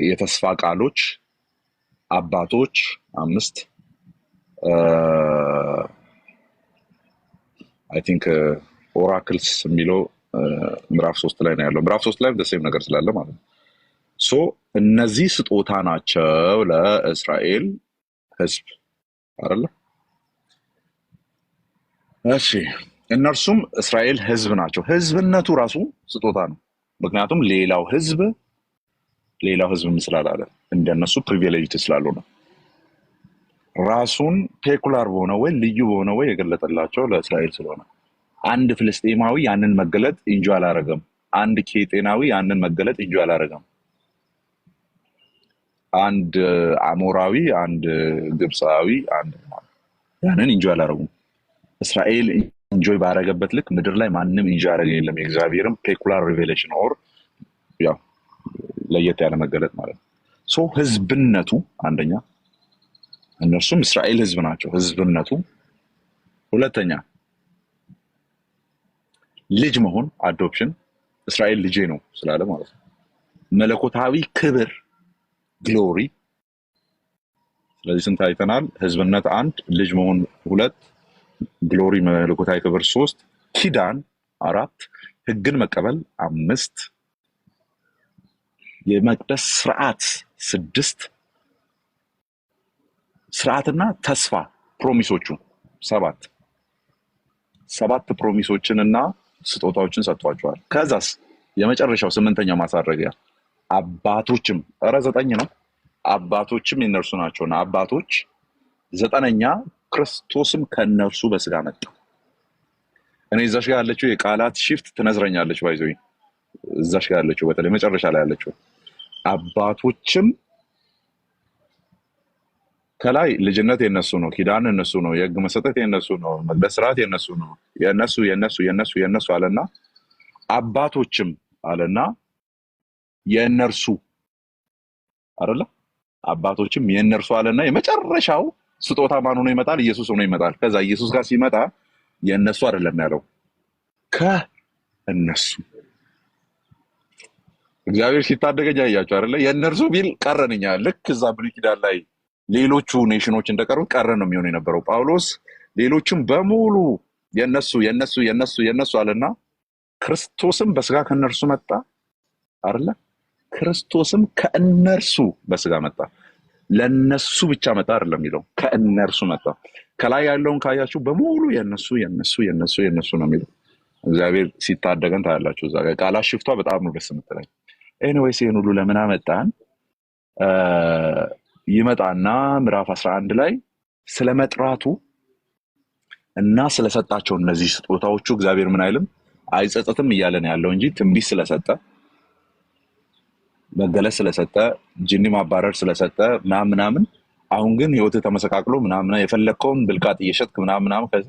የተስፋ ቃሎች፣ አባቶች 5 አይ ቲንክ ኦራክልስ የሚለው ምዕራፍ 3 ላይ ነው ያለው። ምዕራፍ 3 ላይ ደሴም ነገር ስላለ ማለት ነው። ሶ እነዚህ ስጦታ ናቸው ለእስራኤል ህዝብ አይደለ? እሺ እነርሱም እስራኤል ህዝብ ናቸው። ህዝብነቱ ራሱ ስጦታ ነው። ምክንያቱም ሌላው ህዝብ ስላላለ እንደነሱ ፕሪቪሌጅ ስላልሆነ ራሱን ፔኩላር በሆነ ወይ ልዩ በሆነ ወይ የገለጠላቸው ለእስራኤል ስለሆነ አንድ ፍልስጤማዊ ያንን መገለጥ እንጆ አላረገም። አንድ ኬጤናዊ ያንን መገለጥ እንጆ አላረገም። አንድ አሞራዊ፣ አንድ ግብፃዊ ያንን እንጆ አላረጉም። እስራኤል እንጆይ ባረገበት ልክ ምድር ላይ ማንም እንጆ ያረገ የለም። የእግዚአብሔርም ፔኩላር ሪቬሌሽን ኦር ያው ለየት ያለ መገለጥ ማለት ነው። ሶ ህዝብነቱ አንደኛ፣ እነርሱም እስራኤል ህዝብ ናቸው ህዝብነቱ። ሁለተኛ ልጅ መሆን አዶፕሽን፣ እስራኤል ልጄ ነው ስላለ ማለት ነው። መለኮታዊ ክብር ግሎሪ። ስለዚህ ስንት አይተናል? ህዝብነት 1፣ ልጅ መሆን 2፣ ግሎሪ መለኮታዊ ክብር 3፣ ኪዳን 4፣ ህግን መቀበል 5፣ የመቅደስ ስርዓት 6፣ ስርዓትና ተስፋ ፕሮሚሶቹ 7 ፕሮሚሶችንና ስጦታዎችን ሰጥቷቸዋል። ከዛስ የመጨረሻው 8ኛው ማሳረጊያ አባቶችም 9 ነው። አባቶችም የነርሱ ናቸውና አባቶች 9ኛ ክርስቶስም ከነርሱ በስጋ መጣ። እኔ እዛሽ ጋር ያለችው የቃላት ሽፍት ትነዝረኛለች። ባይዘይ እዛሽ ጋር ያለችው በተለይ መጨረሻ ላይ ያለችው አባቶችም ከላይ ልጅነት የነሱ ነው፣ ኪዳን የነሱ ነው፣ የህግ መሰጠት የነሱ ነው፣ መቅደስ ስርዓት የነሱ ነው። የነሱ አለና አባቶችም አለና የነርሱ አይደለ? አባቶችም የነርሱ አለና የመጨረሻው ስጦታ ማን ሆኖ ይመጣል? ኢየሱስ ሆኖ ይመጣል። ከዛ ኢየሱስ ጋር ሲመጣ የነሱ አይደለም ያለው ከእነሱ። እግዚአብሔር ሲታደገኝ አያችሁ አይደለ? የነርሱ ቢል ቀረንኛ። ልክ እዛ ብሉይ ኪዳን ላይ ሌሎቹ ኔሽኖች እንደቀሩት ቀረን ነው የሚሆነው የነበረው። ጳውሎስ ሌሎችም በሙሉ የነሱ አለና ክርስቶስም በስጋ ከነርሱ መጣ አይደለ? ክርስቶስም ከእነርሱ በስጋ መጣ። ለነሱ ብቻ መጣ አይደለም የሚለው ከእነርሱ መጣ። ከላይ ያለውን ካያችሁ በሙሉ የነሱ ነው የሚለው። እግዚአብሔር ሲታደገን ታያላችሁ። እዛ ጋር ቃላት ሽፍቷ በጣም ነው ደስ የምትለኝ። ኤኒዌይስ ይሄን ሁሉ ለምን አመጣን? ይመጣና ምዕራፍ 11 ላይ ስለመጥራቱ እና ስለሰጣቸው እነዚህ ስጦታዎቹ እግዚአብሔር ምን አይልም አይጸጸትም እያለን ያለው እንጂ ትንቢት ስለሰጠ መገለጽ ስለሰጠ ጅኒ ማባረር ስለሰጠ ምናምን አሁን ግን ህይወት ተመሰቃቅሎ ምናምን የፈለከውን ብልቃጥ እየሸጥክ ምናምን ከዛ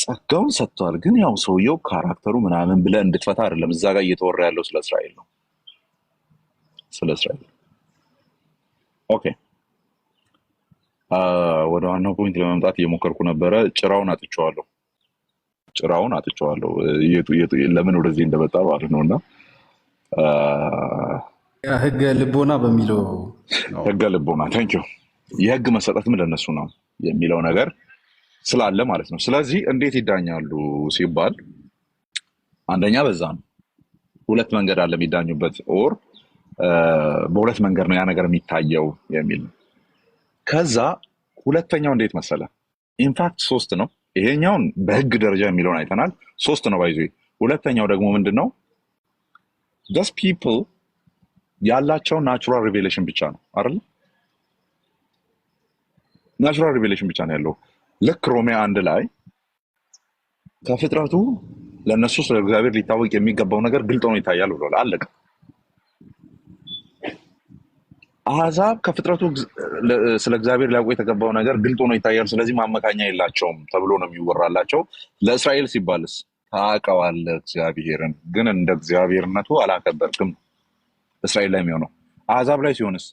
ጸጋውን ሰጥቷል። ግን ያው ሰውየው ካራክተሩ ምናምን ብለህ እንድትፈታ አይደለም እዛ ጋር እየተወራ ያለው ስለ እስራኤል ነው። ስለ እስራኤል ኦኬ። ወደ ዋናው ፖይንት ለመምጣት እየሞከርኩ ነበረ። ጭራውን አጥቼዋለሁ። ለምን ወደዚህ እንደመጣ ማለት ነውና
ህገ ልቦና በሚለው
ህገ ልቦና ታንኪዩ የህግ መሰጠትም ለነሱ ነው የሚለው ነገር ስላለ ማለት ነው። ስለዚህ እንዴት ይዳኛሉ ሲባል አንደኛ በዛ ነው። ሁለት መንገድ አለ የሚዳኙበት ኦር በሁለት መንገድ ነው ያ ነገር የሚታየው የሚል ነው። ከዛ ሁለተኛው እንዴት መሰለ ኢንፋክት ሶስት ነው። ይሄኛውን በህግ ደረጃ የሚለውን አይተናል። ሶስት ነው ባይዙ። ሁለተኛው ደግሞ ምንድነው just people ያላቸው ናቹራል ሪቬሌሽን ብቻ ነው አይደል? ናቹራል ሪቬሌሽን ብቻ ነው ያለው። ልክ ሮሜ 1 ላይ ከፍጥረቱ ለነሱ ስለ እግዚአብሔር ሊታወቅ የሚገባው ነገር ግልጥ ሆኖ ይታያል ብሏል። አለቀ። አሕዛብ ከፍጥረቱ ስለ እግዚአብሔር ሊያውቁ የተገባው ነገር ግልጥ ሆኖ ይታያል፣ ስለዚህ ማመካኛ የላቸውም ተብሎ ነው የሚወራላቸው። ለእስራኤል ሲባልስ ታውቀዋለህ እግዚአብሔርን ግን እንደ እግዚአብሔርነቱ አላከበርክም። እስራኤል ላይ የሚሆነው አሕዛብ ላይ ሲሆንስ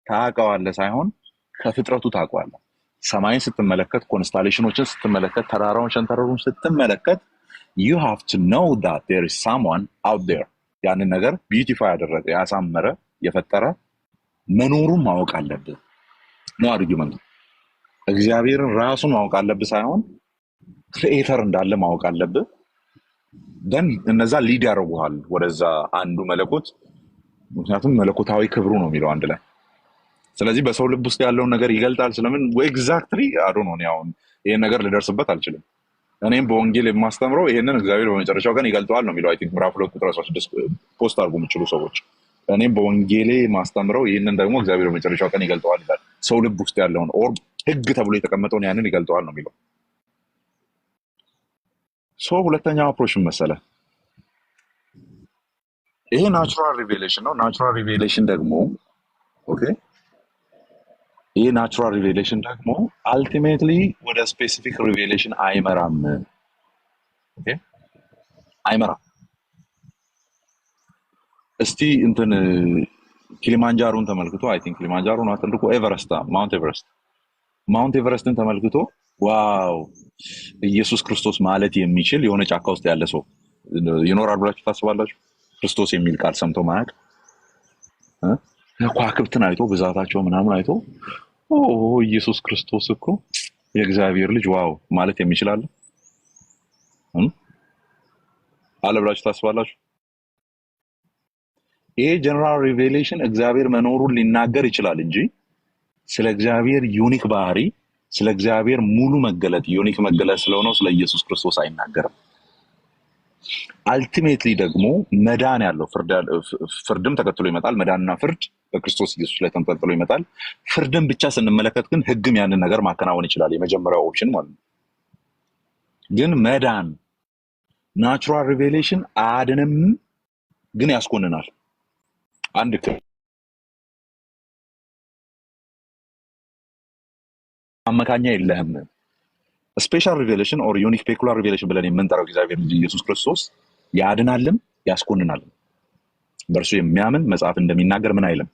ታውቀዋለህ ሳይሆን ከፍጥረቱ ታውቀዋለህ። ሰማይን ስትመለከት፣ ኮንስታሌሽኖችን ስትመለከት፣ ተራራውን ሸንተረሩን ስትመለከት you have to know that there is someone out there ያንን ነገር ቢዩቲፋይ ያደረገ ያሳመረ የፈጠረ መኖሩን ማወቅ አለብህ ነው አርጊውመንቱ። እግዚአብሔርን ራሱን ማወቅ አለብህ ሳይሆን ክሪኤተር እንዳለ ማወቅ አለብህ። ደን እነዛ ሊድ ያደርጉሃል ወደዛ አንዱ መለኮት። ምክንያቱም መለኮታዊ ክብሩ ነው የሚለው አንድ ላይ። ስለዚህ በሰው ልብ ውስጥ ያለውን ነገር ይገልጣል። ስለምን ኤግዛክትሊ አዶ ነው አሁን ይሄን ነገር ልደርስበት አልችልም። እኔም በወንጌል የማስተምረው ይሄንን እግዚአብሔር በመጨረሻው ቀን ይገልጠዋል ነው የሚለው። አይ ቲንክ ምዕራፍ 2 ቁጥር 16 ፖስት አድርጉ የምችሉ ሰዎች። እኔም በወንጌሌ ማስተምረው ይሄንን ደግሞ እግዚአብሔር በመጨረሻው ቀን ይገልጠዋል ይላል። ሰው ልብ ውስጥ ያለውን ኦር ህግ ተብሎ የተቀመጠውን ያንን ይገልጠዋል ነው የሚለው። ሶ ሁለተኛው አፕሮች መሰለ ይሄ ናቹራል ሪቬሌሽን ነው። ናቹራል ሪቬሌሽን ደግሞ ኦኬ ይሄ ናቹራል ሪቬሌሽን ደግሞ አልቲሜትሊ ወደ ስፔሲፊክ ሪቬሌሽን አይመራም። ኦኬ አይመራም። እስቲ እንትን ኪሊማንጃሮን ተመልክቶ አይ ቲንክ ኪሊማንጃሮ ነው ትልቁ ማውንት ኤቨረስትን ተመልክቶ ዋው ኢየሱስ ክርስቶስ ማለት የሚችል የሆነ ጫካ ውስጥ ያለ ሰው ይኖራል ብላችሁ ታስባላችሁ? ክርስቶስ የሚል ቃል ሰምቶ ማያውቅ ከዋክብትን አይቶ ብዛታቸው ምናምን አይቶ ኢየሱስ ክርስቶስ እኮ የእግዚአብሔር ልጅ ዋው ማለት የሚችል አለ ብላችሁ ታስባላችሁ? ይሄ ጀነራል ሪቬሌሽን እግዚአብሔር መኖሩን ሊናገር ይችላል እንጂ ስለ እግዚአብሔር ዩኒክ ባህሪ፣ ስለ እግዚአብሔር ሙሉ መገለጥ ዩኒክ መገለጥ ስለሆነው ስለ ኢየሱስ ክርስቶስ አይናገርም። አልቲሜትሊ ደግሞ መዳን ያለው ፍርድም ተከትሎ ይመጣል። መዳንና ፍርድ በክርስቶስ ኢየሱስ ላይ ተንጠልጥሎ ይመጣል። ፍርድን ብቻ ስንመለከት ግን ህግም ያንን ነገር ማከናወን ይችላል። የመጀመሪያው ኦፕሽን ማለት ነው። ግን መዳን ናቹራል ሪቬሌሽን አያድንም፣ ግን ያስኮንናል። አንድ አመካኛ የለህም። ስፔሻል ሪቬሌሽን ኦር ዩኒክ ፔኩላር ሪቬሌሽን ብለን የምንጠራው እግዚአብሔር ልጅ ኢየሱስ ክርስቶስ ያድናልም ያስኮንናልም። በእርሱ የሚያምን መጽሐፍ እንደሚናገር ምን አይልም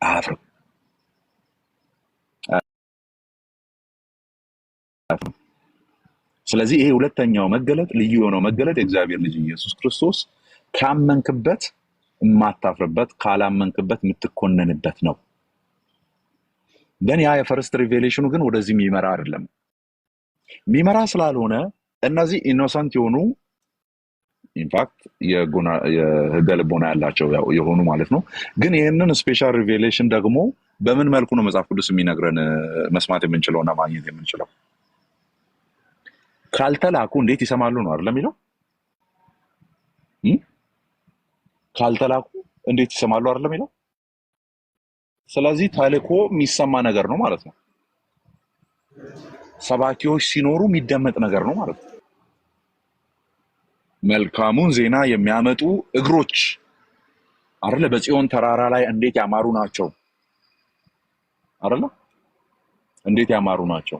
አያፍርም። ስለዚህ ይሄ ሁለተኛው መገለጥ ልዩ የሆነው መገለጥ የእግዚአብሔር ልጅ ኢየሱስ ክርስቶስ ካመንክበት የማታፍርበት፣ ካላመንክበት የምትኮነንበት ነው። ግን ያ የፈርስት ሪቬሌሽኑ ግን ወደዚህ የሚመራ አይደለም። የሚመራ ስላልሆነ እነዚህ ኢኖሰንት የሆኑ ኢንፋክት የህገ ልቦና ያላቸው የሆኑ ማለት ነው። ግን ይህንን ስፔሻል ሪቬሌሽን ደግሞ በምን መልኩ ነው መጽሐፍ ቅዱስ የሚነግረን መስማት የምንችለውና ማግኘት የምንችለው? ካልተላኩ እንዴት ይሰማሉ ነው አይደል የሚለው? ካልተላኩ እንዴት ይሰማሉ አይደል የሚለው? ስለዚህ ተልኮ የሚሰማ ነገር ነው ማለት ነው። ሰባኪዎች ሲኖሩ የሚደመጥ ነገር ነው ማለት ነው። መልካሙን ዜና የሚያመጡ እግሮች አይደለ በጽዮን ተራራ ላይ እንዴት ያማሩ ናቸው አይደለ? እንዴት ያማሩ ናቸው።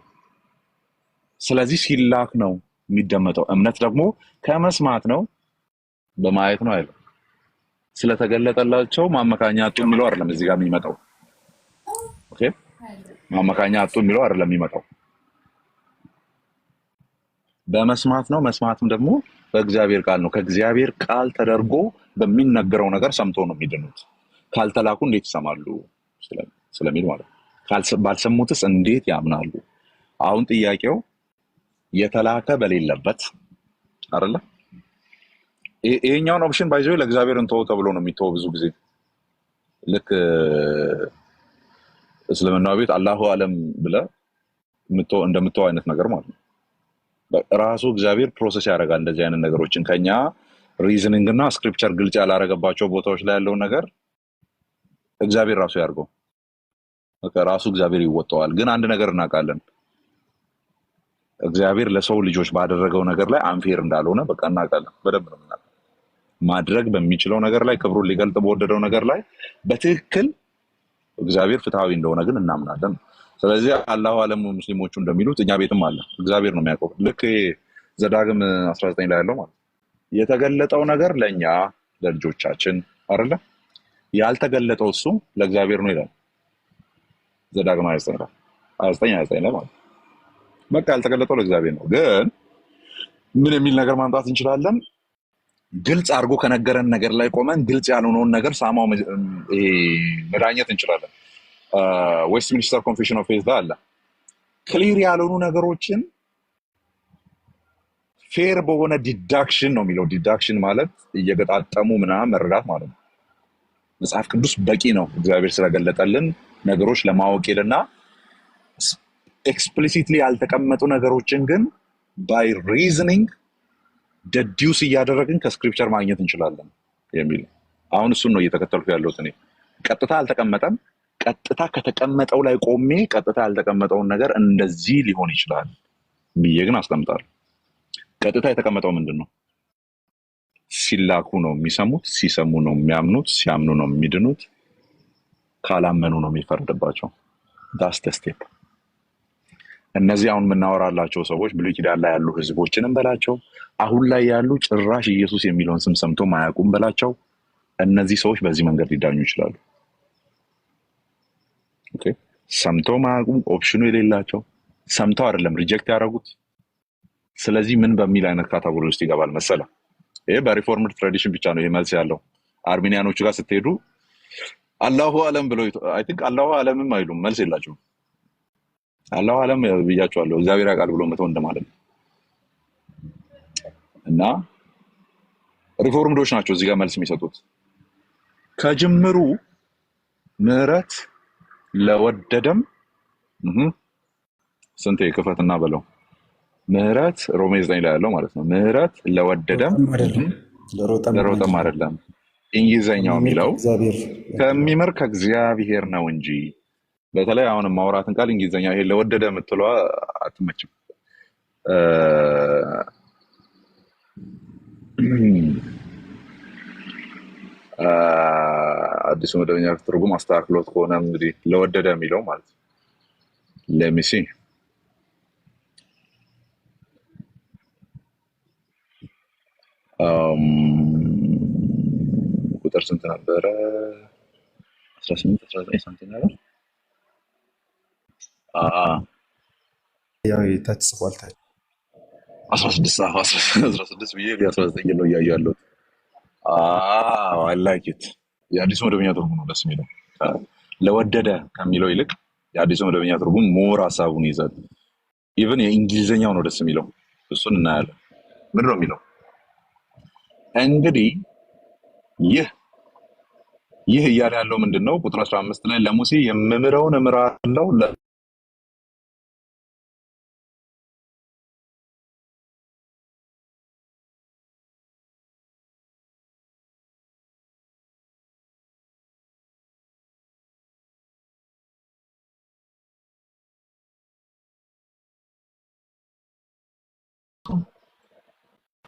ስለዚህ ሲላክ ነው የሚደመጠው። እምነት ደግሞ ከመስማት ነው በማየት ነው አይደል? ስለተገለጠላቸው ማመካኛ አጡ የሚለው አይደለም እዚህ ጋር የሚመጣው። ኦኬ፣ ማመካኛ አጡ የሚለው አይደለም የሚመጣው። በመስማት ነው። መስማትም ደግሞ በእግዚአብሔር ቃል ነው። ከእግዚአብሔር ቃል ተደርጎ በሚነገረው ነገር ሰምቶ ነው የሚድኑት። ካልተላኩ እንዴት ይሰማሉ ስለሚል ማለት ነው። ባልሰሙትስ እንዴት ያምናሉ? አሁን ጥያቄው የተላከ በሌለበት አይደለ? ይሄኛውን ኦፕሽን ባይዘው ለእግዚአብሔር እንተው ተብሎ ነው የሚተው ብዙ ጊዜ። ልክ እስልምና ቤት አላሁ አለም ብለህ እንደምትተው አይነት ነገር ማለት ነው። ራሱ እግዚአብሔር ፕሮሰስ ያደርጋል እንደዚህ አይነት ነገሮችን ከኛ ሪዝኒንግ እና ስክሪፕቸር ግልጽ ያላረገባቸው ቦታዎች ላይ ያለውን ነገር እግዚአብሔር ራሱ ያርገው። ራሱ እግዚአብሔር ይወጣዋል። ግን አንድ ነገር እናውቃለን፣ እግዚአብሔር ለሰው ልጆች ባደረገው ነገር ላይ አንፌር እንዳልሆነ በቃ እናውቃለን። በደንብ ነው የምናውቀው። ማድረግ በሚችለው ነገር ላይ ክብሩን ሊገልጥ በወደደው ነገር ላይ በትክክል እግዚአብሔር ፍትሃዊ እንደሆነ ግን እናምናለን። ስለዚህ አላሁ አለም ሙስሊሞቹ እንደሚሉት እኛ ቤትም አለ፣ እግዚአብሔር ነው የሚያውቀው። ልክ ዘዳግም 19 ላይ ያለው ማለት የተገለጠው ነገር ለኛ ለልጆቻችን አይደለ? ያልተገለጠው እሱ ለእግዚአብሔር ነው ይላል ዘዳግም 29 ላይ ማለት በቃ ያልተገለጠው ለእግዚአብሔር ነው። ግን ምን የሚል ነገር ማምጣት እንችላለን? ግልጽ አድርጎ ከነገረን ነገር ላይ ቆመን ግልጽ ያልሆነውን ነገር ሳማው መዳኘት እንችላለን። ዌስት ሚኒስተር ኮንፌሽን ኦፍ ፌዝ ላይ አለ። ክሊር ያልሆኑ ነገሮችን ፌር በሆነ ዲዳክሽን ነው የሚለው። ዲዳክሽን ማለት እየገጣጠሙ ምናምን መረዳት ማለት ነው። መጽሐፍ ቅዱስ በቂ ነው እግዚአብሔር ስለገለጠልን ነገሮች ለማወቅ ይልና ኤክስፕሊሲትሊ ያልተቀመጡ ነገሮችን ግን ባይ ሪዝኒንግ ደዲውስ እያደረግን ከስክሪፕቸር ማግኘት እንችላለን የሚል። አሁን እሱን ነው እየተከተልኩ ያለሁት እኔ። ቀጥታ አልተቀመጠም። ቀጥታ ከተቀመጠው ላይ ቆሜ ቀጥታ ያልተቀመጠውን ነገር እንደዚህ ሊሆን ይችላል ብዬ ግን አስቀምጣለሁ። ቀጥታ የተቀመጠው ምንድን ነው? ሲላኩ ነው የሚሰሙት፣ ሲሰሙ ነው የሚያምኑት፣ ሲያምኑ ነው የሚድኑት፣ ካላመኑ ነው የሚፈረድባቸው። ዳስ ዘ ስቴፕ። እነዚህ አሁን የምናወራላቸው ሰዎች ብሉይ ኪዳን ላይ ያሉ ህዝቦችንም በላቸው፣ አሁን ላይ ያሉ ጭራሽ ኢየሱስ የሚለውን ስም ሰምቶ ማያውቁም በላቸው፣ እነዚህ ሰዎች በዚህ መንገድ ሊዳኙ ይችላሉ። ኦኬ፣ ሰምተው ማያውቁም፣ ኦፕሽኑ የሌላቸው፣ ሰምተው አይደለም ሪጀክት ያደረጉት። ስለዚህ ምን በሚል አይነት ካታጎሪ ውስጥ ይገባል መሰለ? ይሄ በሪፎርምድ ትራዲሽን ብቻ ነው ይሄ መልስ ያለው። አርሜኒያኖቹ ጋር ስትሄዱ አላሁ አለም ብለው አይ ቲንክ አላሁ አለምም አይሉም፣ መልስ የላቸውም። አላሁ አለም ብያቸዋለሁ እግዚአብሔር ያውቃል ብሎ መተው እንደማለት ነው። እና ሪፎርምዶች ናቸው እዚህ ጋር መልስ የሚሰጡት። ከጅምሩ ምህረት ለወደደም ስንቴ ክፈትና በለው ምህረት ሮሜ 9 ላይ ያለው ማለት ነው። ምህረት ለወደደም ለሮጠም አይደለም። እንግሊዘኛው የሚለው ከሚምር ከእግዚአብሔር ነው እንጂ። በተለይ አሁን ማውራትን ቃል እንግሊዘኛ ይሄ ለወደደ የምትለዋ አትመችም። አዲሱ መደበኛ ትርጉም አስተካክሎት ከሆነ እንግዲህ ለወደደ የሚለው ማለት ነው። ለሚሲ ቁጥር ስንት ነበረ? 18 19 ሳንቲም ነበር።
ያው ተጽፏል።
16 ብዬ 19 ነው እያየሁ ያለሁት። አይ ላይክ ኢት። የአዲሱ መደበኛ ትርጉም ነው ደስ የሚለው። ለወደደ ከሚለው ይልቅ የአዲሱ መደበኛ ትርጉም ሞር ሀሳቡን ይዛል። ኢቭን የእንግሊዘኛው ነው ደስ የሚለው። እሱን እናያለን። ምንድን ነው የሚለው? እንግዲህ ይህ ይህ እያለ ያለው ምንድነው? ቁጥር 15 ላይ ለሙሴ የምምረውን እምራለሁ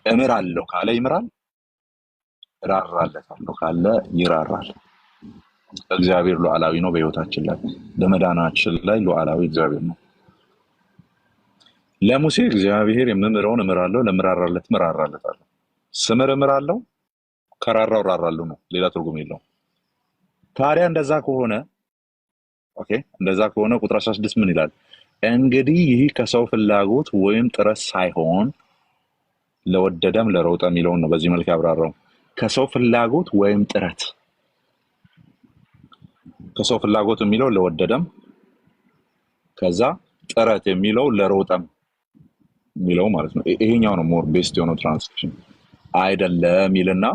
እምራለሁ ካለ ይምራል፣ እራራለታለሁ ካለ ይራራል። እግዚአብሔር ሉዓላዊ ነው በህይወታችን ላይ በመዳናችን ላይ ሉዓላዊ እግዚአብሔር ነው። ለሙሴ እግዚአብሔር የምምረውን እምራለሁ ለምራራለት እራራለታለሁ። ስምር እምራለሁ ከራራው እራራለሁ ነው፣ ሌላ ትርጉም የለውም። ታዲያ እንደዛ ከሆነ እንደዛ ከሆነ ቁጥር 16 ምን ይላል? እንግዲህ ይህ ከሰው ፍላጎት ወይም ጥረት ሳይሆን ለወደደም ለሮጠ የሚለውን ነው በዚህ መልክ ያብራራው። ከሰው ፍላጎት ወይም ጥረት፣ ከሰው ፍላጎት የሚለው ለወደደም፣ ከዛ ጥረት የሚለው ለሮጠም የሚለው ማለት ነው። ይሄኛው ነው ሞር ቤስት የሆነው ትራንስሌሽን አይደለም ይልና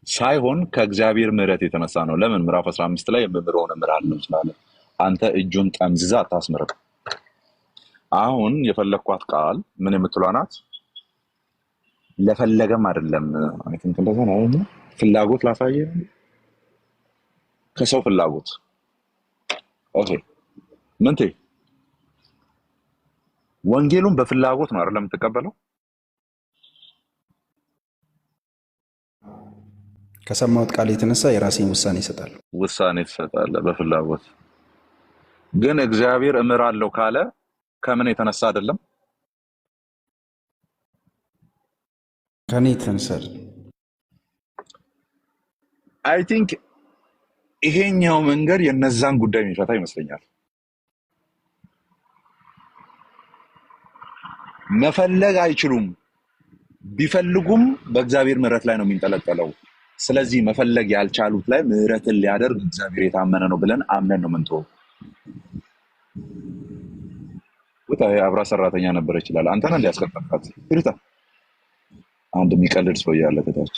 ሳይሆን ከእግዚአብሔር ምሕረት የተነሳ ነው። ለምን? ምዕራፍ 15 ላይ የምምረውን እምራለሁ ይችላል። አንተ እጁን ጠምዝዛ አታስምርም። አሁን የፈለኳት ቃል ምን የምትሏ ናት? ለፈለገም አይደለም። አይ ቲንክ እንደዛ ነው። ፍላጎት ላሳየ ከሰው ፍላጎት ኦኬ። ምንቴ ወንጌሉን በፍላጎት ነው አይደለም የምትቀበለው?
ከሰማሁት ቃል የተነሳ የራሴን ውሳኔ ይሰጣል።
ውሳኔ ትሰጣለህ በፍላጎት። ግን እግዚአብሔር እምራለሁ ካለ ከምን የተነሳ አይደለም?
ከኔ የተነሳ
አይ ቲንክ ይሄኛው መንገድ የነዛን ጉዳይ የሚፈታ ይመስለኛል። መፈለግ አይችሉም። ቢፈልጉም በእግዚአብሔር ምሕረት ላይ ነው የሚንጠለጠለው። ስለዚህ መፈለግ ያልቻሉት ላይ ምሕረትን ሊያደርግ እግዚአብሔር የታመነ ነው ብለን አምነን ነው ምንተው። ወጣ አብራ ሰራተኛ ነበር ይችላል። አንተና እንዲያስቀጣጣት ይሩታ አንድ የሚቀልድ ሰው ያለ ከታች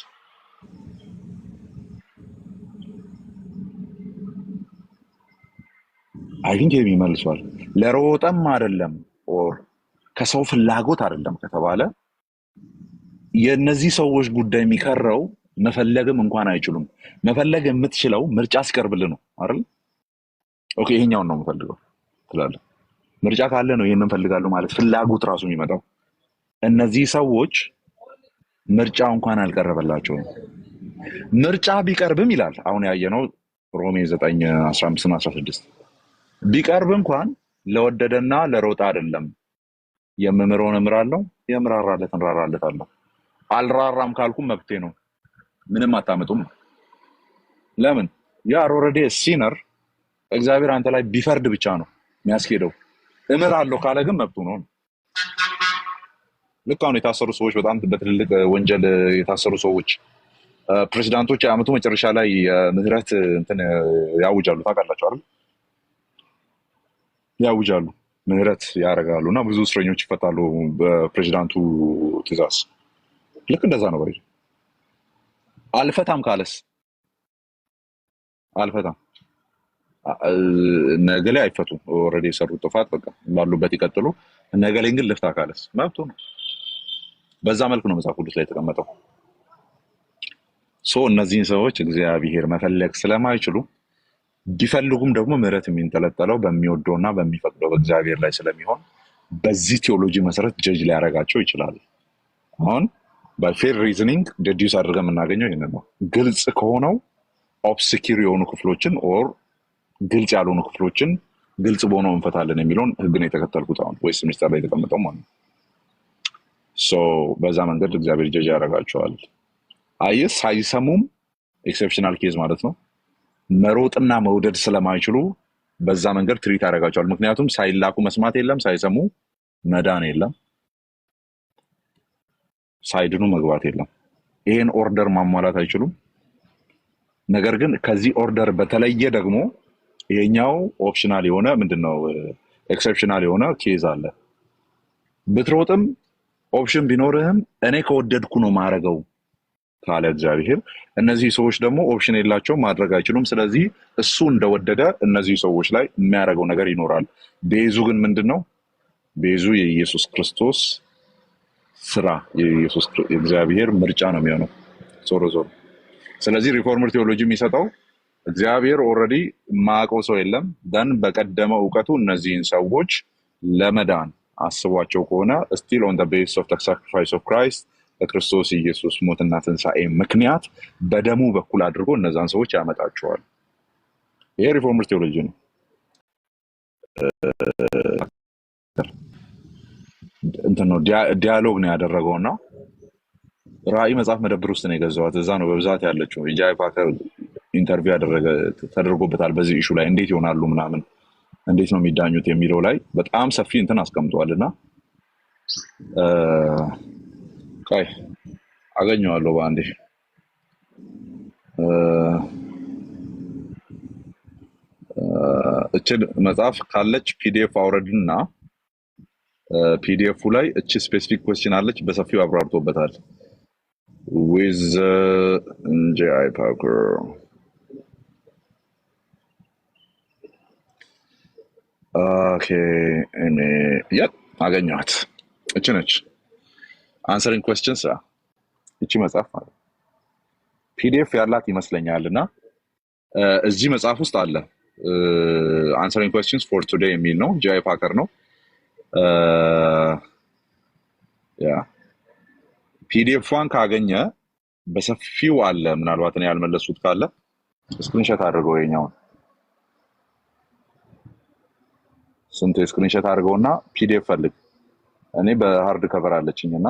አይንጀ የሚመልሷል። ለሮጠም አይደለም ኦር ከሰው ፍላጎት አይደለም ከተባለ የነዚህ ሰዎች ጉዳይ የሚከረው መፈለግም እንኳን አይችሉም። መፈለግ የምትችለው ምርጫ ሲቀርብልህ ነው አይደል? ኦኬ ይሄኛውን ነው የምፈልገው ትላለህ። ምርጫ ካለ ነው ይሄንን እንፈልጋለሁ ማለት ፍላጎት ራሱ የሚመጣው። እነዚህ ሰዎች ምርጫ እንኳን አልቀረበላቸውም። ምርጫ ቢቀርብም ይላል አሁን ያየነው ሮሜ 9:15-16 ቢቀርብ እንኳን ለወደደና ለሮጣ አይደለም። የምምረውን እምራለሁ የምራራለትን እራራለታለሁ። አልራራም ካልኩም መብቴ ነው። ምንም አታመጡም። ለምን? ያ ኦልሬዲ ሲነር እግዚአብሔር አንተ ላይ ቢፈርድ ብቻ ነው የሚያስኬደው። እምራለሁ ካለ ግን መብቱ ነው። ልክ አሁን የታሰሩ ሰዎች በጣም በትልልቅ ወንጀል የታሰሩ ሰዎች ፕሬዚዳንቶች የዓመቱ መጨረሻ ላይ ምህረት እንትን ያውጃሉ። ታውቃላችሁ አይደል? ያውጃሉ፣ ምህረት ያደርጋሉ እና ብዙ እስረኞች ይፈታሉ በፕሬዚዳንቱ ትዕዛዝ። ልክ እንደዛ ነው። በይ አልፈታም ካለስ አልፈታም ነገ ላይ አይፈቱም። ኦልሬዲ የሰሩት ጥፋት በቃ ባሉበት ይቀጥሉ። ነገ ላይ ግን ልፍታ ካለስ መብቱ ነው። በዛ መልኩ ነው መጽሐፍ ቅዱስ ላይ የተቀመጠው። እነዚህን ሰዎች እግዚአብሔር መፈለግ ስለማይችሉ ቢፈልጉም ደግሞ ምህረት የሚንጠለጠለው በሚወደውና በሚፈቅደው በእግዚአብሔር ላይ ስለሚሆን በዚህ ቴዎሎጂ መሰረት ጀጅ ሊያደርጋቸው ይችላል። አሁን በፌር ሪዝኒንግ ዲዲዩስ አድርገን የምናገኘው ይህንን ነው። ግልጽ ከሆነው ኦብስኪር የሆኑ ክፍሎችን ኦር ግልጽ ያልሆኑ ክፍሎችን ግልጽ በሆነው እንፈታለን የሚለውን ህግን የተከተልኩት አሁን ወይስ ሚኒስተር ላይ የተቀመጠው ማለት ነው። በዛ መንገድ እግዚአብሔር ጀጅ ያደርጋቸዋል። አይስ ሳይሰሙም ኤክሴፕሽናል ኬዝ ማለት ነው መሮጥና መውደድ ስለማይችሉ በዛ መንገድ ትሪት ያደርጋቸዋል። ምክንያቱም ሳይላኩ መስማት የለም፣ ሳይሰሙ መዳን የለም፣ ሳይድኑ መግባት የለም። ይሄን ኦርደር ማሟላት አይችሉም። ነገር ግን ከዚህ ኦርደር በተለየ ደግሞ ይሄኛው ኦፕሽናል የሆነ ምንድነው ኤክሰፕሽናል የሆነ ኬዝ አለ። ብትሮጥም ኦፕሽን ቢኖርህም እኔ ከወደድኩ ነው ማረገው ካለ እግዚአብሔር እነዚህ ሰዎች ደግሞ ኦፕሽን የላቸውም፣ ማድረግ አይችሉም። ስለዚህ እሱ እንደወደደ እነዚህ ሰዎች ላይ የሚያደርገው ነገር ይኖራል። ቤዙ ግን ምንድነው? ቤዙ የኢየሱስ ክርስቶስ ስራ፣ የእግዚአብሔር ምርጫ ነው የሚሆነው ዞሮ ዞሮ። ስለዚህ ሪፎርመር ቴዎሎጂ የሚሰጠው እግዚአብሔር ኦልሬዲ ማያውቀው ሰው የለም። ደን በቀደመ እውቀቱ እነዚህን ሰዎች ለመዳን አስቧቸው ከሆነ ስቲል ኦን ዘ ቤስ ኦፍ ዘ ሳክሪፋይስ ኦፍ ክራይስት በክርስቶስ ኢየሱስ ሞትና ትንሣኤ ምክንያት በደሙ በኩል አድርጎ እነዛን ሰዎች ያመጣቸዋል። ይሄ ሪፎርመር ቴዎሎጂ ነው። እንትን ነው ዲያሎግ ነው ያደረገውና ራእይ መጽሐፍ መደብር ውስጥ ነው የገዛዋት። እዛ ነው በብዛት ያለችው። የጃይ ፓከር ኢንተርቪው ተደርጎበታል በዚህ ኢሹ ላይ እንዴት ይሆናሉ ምናምን እንዴት ነው የሚዳኙት የሚለው ላይ በጣም ሰፊ እንትን አስቀምጠዋልና ቆይ አገኘዋለሁ በአንዴ። እችን መጽሐፍ ካለች ፒዲኤፍ አውረድና ፒዲኤፉ ላይ እቺ ስፔሲፊክ ኩዌስችን አለች፣ በሰፊው አብራርቶበታል። with J.I. Packer ኦኬ yep አገኘኋት። እቺ ነች answering questions እቺ መጽሐፍ ማለት ፒዲኤፍ ያላት ይመስለኛልና እዚህ መጽሐፍ ውስጥ አለ። answering questions for today የሚል ነው። ጄአይ ፓከር ነው። ያ ፒዲኤፍዋን ካገኘ በሰፊው አለ። ምናልባት እኔ ያልመለሱት ካለ ስክሪንሾት አድርገው የኛውን ስንት ስክሪንሾት አድርገውና ፒዲኤፍ ፈልግ። እኔ በሃርድ ከቨር አለችኝና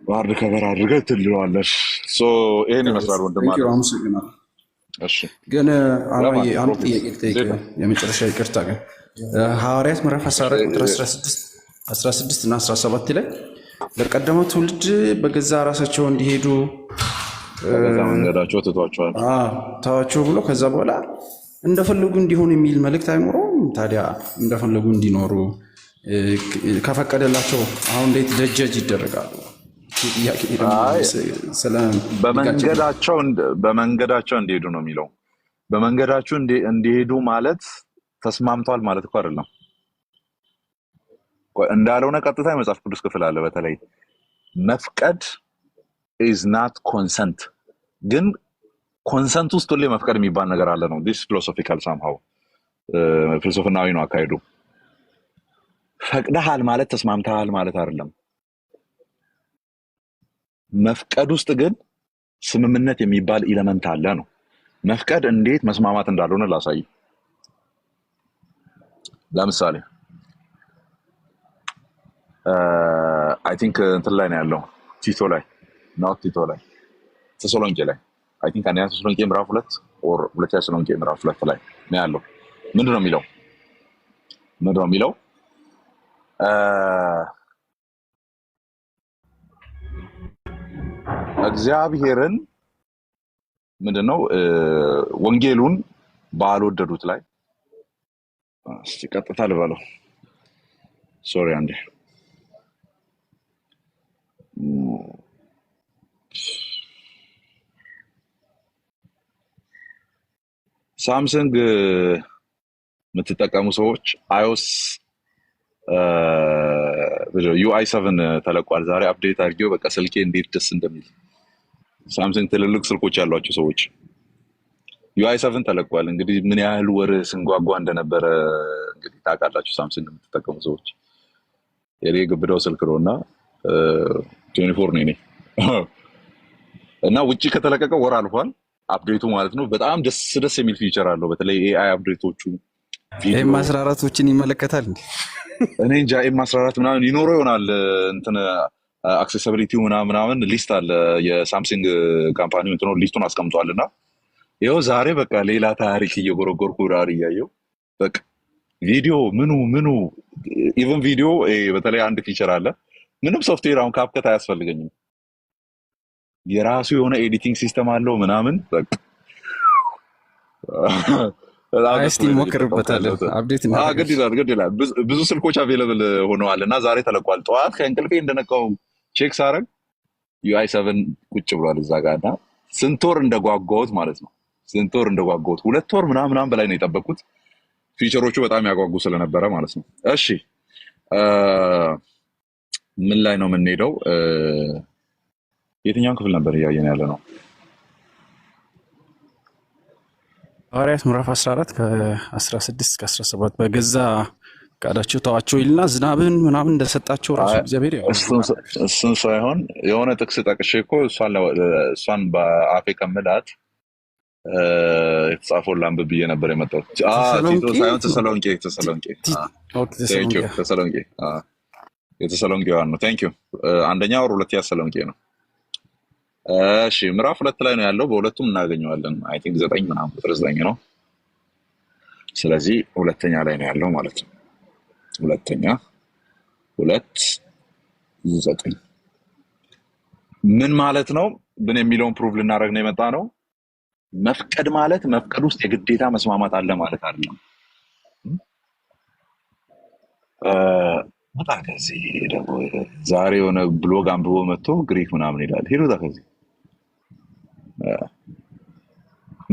በሃርድ ከቨር አድርገህ ትልዋለሽ። ሶ ይሄን ይመስላል ወንድም አለ። እሺ
ግን አማዬ አንድ ጥያቄ ልጠይቅህ፣ የመጨረሻ ይቅርታ። ግን ሐዋርያት ምዕራፍ 14 ቁጥር 16 እና 17 ላይ ለቀደመው ትውልድ በገዛ ራሳቸው እንዲሄዱ
በገዛ መንገዳቸው ተዋቸው ብሎ ከዛ በኋላ እንደፈለጉ እንዲሆኑ የሚል መልእክት አይኖረውም? ታዲያ እንደፈለጉ እንዲኖሩ ከፈቀደላቸው አሁን እንዴት ደጀጅ ይደረጋሉ? በመንገዳቸው እንዲሄዱ ነው የሚለው። በመንገዳቸው እንዲሄዱ ማለት ተስማምተዋል ማለት እኮ አይደለም። እንዳልሆነ ቀጥታ የመጽሐፍ ቅዱስ ክፍል አለ። በተለይ መፍቀድ is not consent፣ ግን ኮንሰንት ውስጥ ሁሌ መፍቀድ የሚባል ነገር አለ ነው። this philosophical somehow ፍልስፍናዊ ነው አካሄዱ። ፈቅደሃል ማለት ተስማምተሃል ማለት አይደለም። መፍቀድ ውስጥ ግን ስምምነት የሚባል ኤሌመንት አለ ነው። መፍቀድ እንዴት መስማማት እንዳልሆነ ላሳይ። ለምሳሌ አይ ቲንክ እንትን ላይ ነው ያለው፣ ቲቶ ላይ not ቲቶ ላይ ተሰሎንቄ ላይ አይ ቲንክ አንደኛ ተሰሎንቄ ምዕራፍ 2 or ሁለተኛ ተሰሎንቄ ምዕራፍ 2 ላይ ነው ያለው። ምንድነው የሚለው? እግዚአብሔርን ምንድነው ወንጌሉን ባልወደዱት ላይ እስቲ ቀጥታ ልበለው። ሶሪ አንዴ ሳምሰንግ የምትጠቀሙ ሰዎች iOS UI 7 ተለቋል ዛሬ። አፕዴት አድርጌው በቃ ስልኬ እንዴት ደስ እንደሚል። ሳምሰንግ ትልልቅ ስልኮች ያሏቸው ሰዎች UI 7 ተለቋል። እንግዲህ ምን ያህል ወር ስንጓጓ እንደነበረ እንግዲህ ታውቃላችሁ። ሳምሰንግ የምትጠቀሙ ሰዎች የኔ ግብዳው ስልክ ነውና 24 ነው እኔ እና ውጪ ከተለቀቀ ወር አልፏል። አፕዴቱ ማለት ነው። በጣም ደስ የሚል ፊቸር አለው። በተለይ AI አፕዴቶቹ
M14ቶችን ይመለከታል እንዴ?
እኔ እንጃ M14 ምናምን ይኖረው ይሆናል። እንትን አክሰሲቢሊቲው ምናምን ሊስት አለ። የሳምሰንግ ካምፓኒው እንትኑ ሊስቱን አስቀምጧልና ይኸው ዛሬ በቃ ሌላ ታሪክ እየጎረጎርኩ ራሪ እያየው በቃ ቪዲዮ ምኑ ኢቭን ቪዲዮ በተለይ አንድ ፊቸር አለ። ምንም ሶፍትዌር አሁን ካፕከት አያስፈልገኝም። የራሱ የሆነ ኤዲቲንግ ሲስተም አለው ምናምን በቃ
እስቲ ሞክርበታለሁ። አፕዴት ነው
ግድ ይላል። ብዙ ስልኮች አቬለብል ሆነዋል እና ዛሬ ተለቋል። ጠዋት ከእንቅልፌ እንደነቃው ቼክ ሳረግ ዩአይ 7 ቁጭ ብሏል እዛ ጋር እና ስንት ወር እንደጓጓሁት ማለት ነው። ስንት ወር እንደጓጓሁት 2 ወር ምናምን በላይ ነው የጠበቅኩት። ፊቸሮቹ በጣም ያጓጉ ስለነበረ ማለት ነው። እሺ ምን ላይ ነው የምንሄደው? የትኛውን ክፍል ነበር እያየን ያለ ነው?
ሐዋርያት ምዕራፍ 14 ከ16 እስከ 17 በገዛ ፈቃዳቸው ተዋቸው ይልና ዝናብን ምናምን እንደሰጣቸው ራሱ እግዚአብሔር ያው
እሱን ሳይሆን የሆነ ጥቅስ ጠቅሼ እኮ እሷን በአፌ ከምላት የተጻፈውን ላንብብ ብዬ ነበር የመጣሁት። ቲቶ ሳይሆን ተሰሎንቄ የተሰሎንቄዋን ነው። ቴንክ ዩ። አንደኛ ወር ሁለተኛ ተሰሎንቄ ነው። እሺ ምዕራፍ 2 ላይ ነው ያለው። በሁለቱም እናገኘዋለን። አይ ቲንክ 9 ምናምን ቁጥር 9 ነው። ስለዚህ ሁለተኛ ላይ ነው ያለው ማለት ነው። ሁለተኛ 2:9 ምን ማለት ነው? ምን የሚለውን ፕሩቭ ልናደርግ ነው የመጣ ነው። መፍቀድ ማለት መፍቀድ ውስጥ የግዴታ መስማማት አለ ማለት አይደለም። በጣም ከዚህ ደግሞ ዛሬ የሆነ ብሎግ አንብቦ መጥቶ ግሪክ ምናምን ይላል። ሄዱታ ከዚህ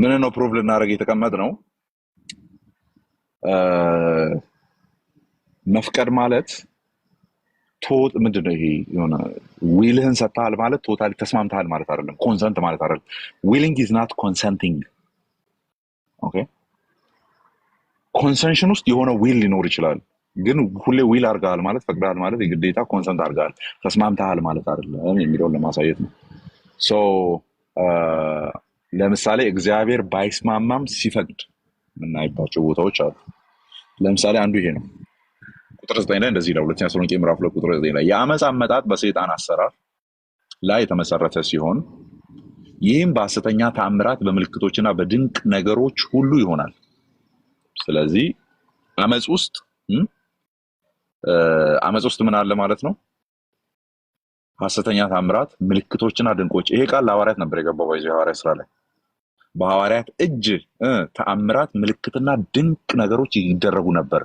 ምን ነው ፕሩቭ ልናደርግ የተቀመጥ ነው። መፍቀድ ማለት ምንድን ነው? ይሄ የሆነ ዊልህን ሰጥተሃል ማለት ቶታሊ ተስማምተሃል ማለት አይደለም። ኮንሰንት ማለት አይደለም። ዊሊንግ ኢዝ ናት ኮንሰንቲንግ። ኦኬ ኮንሰንሽን ውስጥ የሆነ ዊል ሊኖር ይችላል፣ ግን ሁሌ ዊል አድርገሃል ማለት ፈቅደሃል ማለት የግዴታ ኮንሰንት አድርገሃል ተስማምተሃል ማለት አይደለም የሚለውን ለማሳየት ነው። ሶ ለምሳሌ እግዚአብሔር ባይስማማም ሲፈቅድ የምናይባቸው ቦታዎች አሉ። ለምሳሌ አንዱ ይሄ ነው። ቁጥር 9 ላይ እንደዚህ ይላል። ሁለተኛ ተሰሎንቄ ምዕራፍ 2 ቁጥር 9 ላይ የአመፅ አመጣጥ በሰይጣን አሰራር ላይ የተመሰረተ ሲሆን ይህም በሐሰተኛ ተአምራት በምልክቶችና በድንቅ ነገሮች ሁሉ ይሆናል። ስለዚህ አመፅ ውስጥ ምን አለ ማለት ነው? ሐሰተኛ ተአምራት፣ ምልክቶችና ድንቆች። ይሄ ቃል ለሐዋርያት ነበር የገባው። ባይዘ ሐዋርያት ስራ ላይ በሐዋርያት እጅ ተአምራት፣ ምልክትና ድንቅ ነገሮች ይደረጉ ነበር፣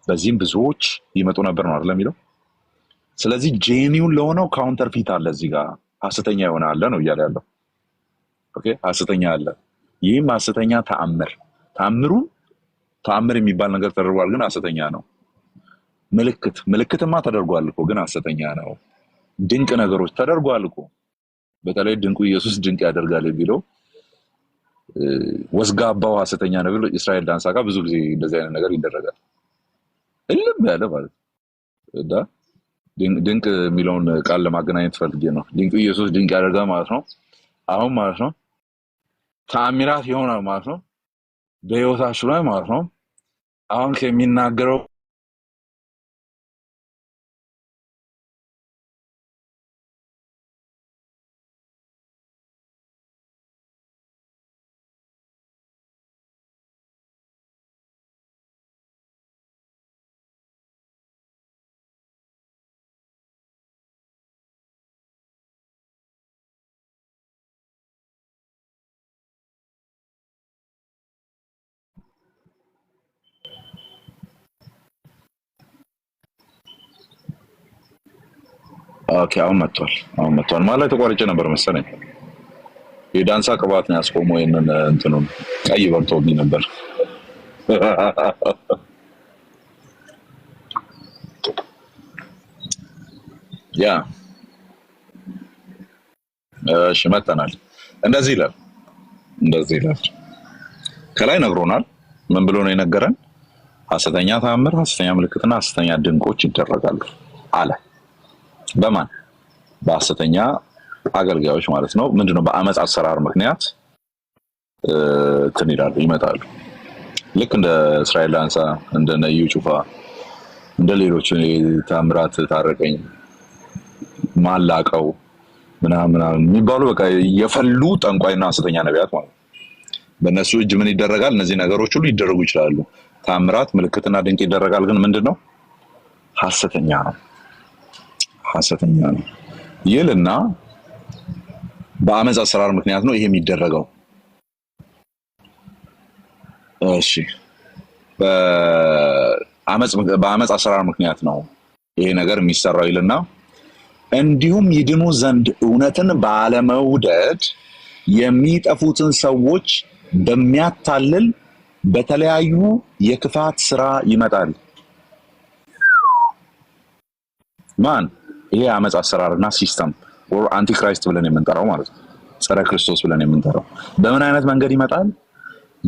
በዚህም ብዙዎች ይመጡ ነበር ነው አይደል የሚለው። ስለዚህ ጄኒውን ለሆነው ካውንተርፊት አለ እዚህ ጋር፣ ሐሰተኛ የሆነ አለ ነው እያለ ያለው። ኦኬ ሐሰተኛ አለ። ይህም ሐሰተኛ ተአምር የሚባል ነገር ተደርጓል፣ ግን ሐሰተኛ ነው። ምልክትማ ተደርጓል እኮ ግን ሐሰተኛ ነው። ድንቅ ነገሮች ተደርጓል እኮ፣ በተለይ ድንቁ ኢየሱስ ድንቅ ያደርጋል የሚለው ወስጋባው ሐሰተኛ ነው ብሎ እስራኤል ዳንሳ ጋር ብዙ ጊዜ እንደዚህ አይነት ነገር ይደረጋል። እልም ያለ ማለት እና ድንቅ የሚለውን ቃል ለማገናኘት ፈልጌ ነው። ድንቁ ኢየሱስ ድንቅ ያደርጋል ማለት ነው። አሁን ማለት ነው ተአምራት ይሆናል ማለት ነው በህይወታችሁ ላይ ማለት ነው። አሁን ከሚናገረው ኦኬ አሁን መጥቷል ማለት ተቋርጬ ነበር መሰለኝ። የዳንሳ ቅባት ነው ያስቆመው። ይሄንን እንትኑን ቀይ በርቶብኝ ነበር። ያ እሺ መጥተናል። እንደዚህ ይላል ከላይ ነግሮናል። ምን ብሎ ነው የነገረን? ሐሰተኛ ተአምር፣ ሐሰተኛ ምልክትና ሐሰተኛ ድንቆች ይደረጋሉ አለ። በማን? በሐሰተኛ አገልጋዮች ማለት ነው። ምንድነው? በአመፅ አሰራር ምክንያት ይመጣሉ። ልክ እንደ እስራኤል ዳንሳ፣ እንደ ነዩ ጩፋ፣ እንደ ሌሎች ታምራት ታረቀኝ፣ ማላቀው ምናምን የሚባሉ በቃ የፈሉ ጠንቋይና ሐሰተኛ ነቢያት ማለት ነው። በእነሱ እጅ ምን ይደረጋል? እነዚህ ነገሮች ሁሉ ይደረጉ ይችላሉ። ታምራት፣ ምልክትና ድንቅ ይደረጋል። ግን ምንድነው? ሐሰተኛ ነው ይልና በአመፅ አሰራር ምክንያት ነው ይሄ የሚደረገው። እሺ በአመፅ አሰራር ምክንያት ነው ይሄ ነገር የሚሰራው ይልና እንዲሁም ይድኑ ዘንድ እውነትን ባለመውደድ የሚጠፉትን ሰዎች በሚያታልል በተለያዩ የክፋት ስራ ይመጣል። ማን? ይሄ አመጽ አሰራርና ሲስተም ኦር አንቲክራይስት ብለን የምንጠራው ማለት ነው። ጸረ ክርስቶስ ብለን የምንጠራው በምን አይነት መንገድ ይመጣል?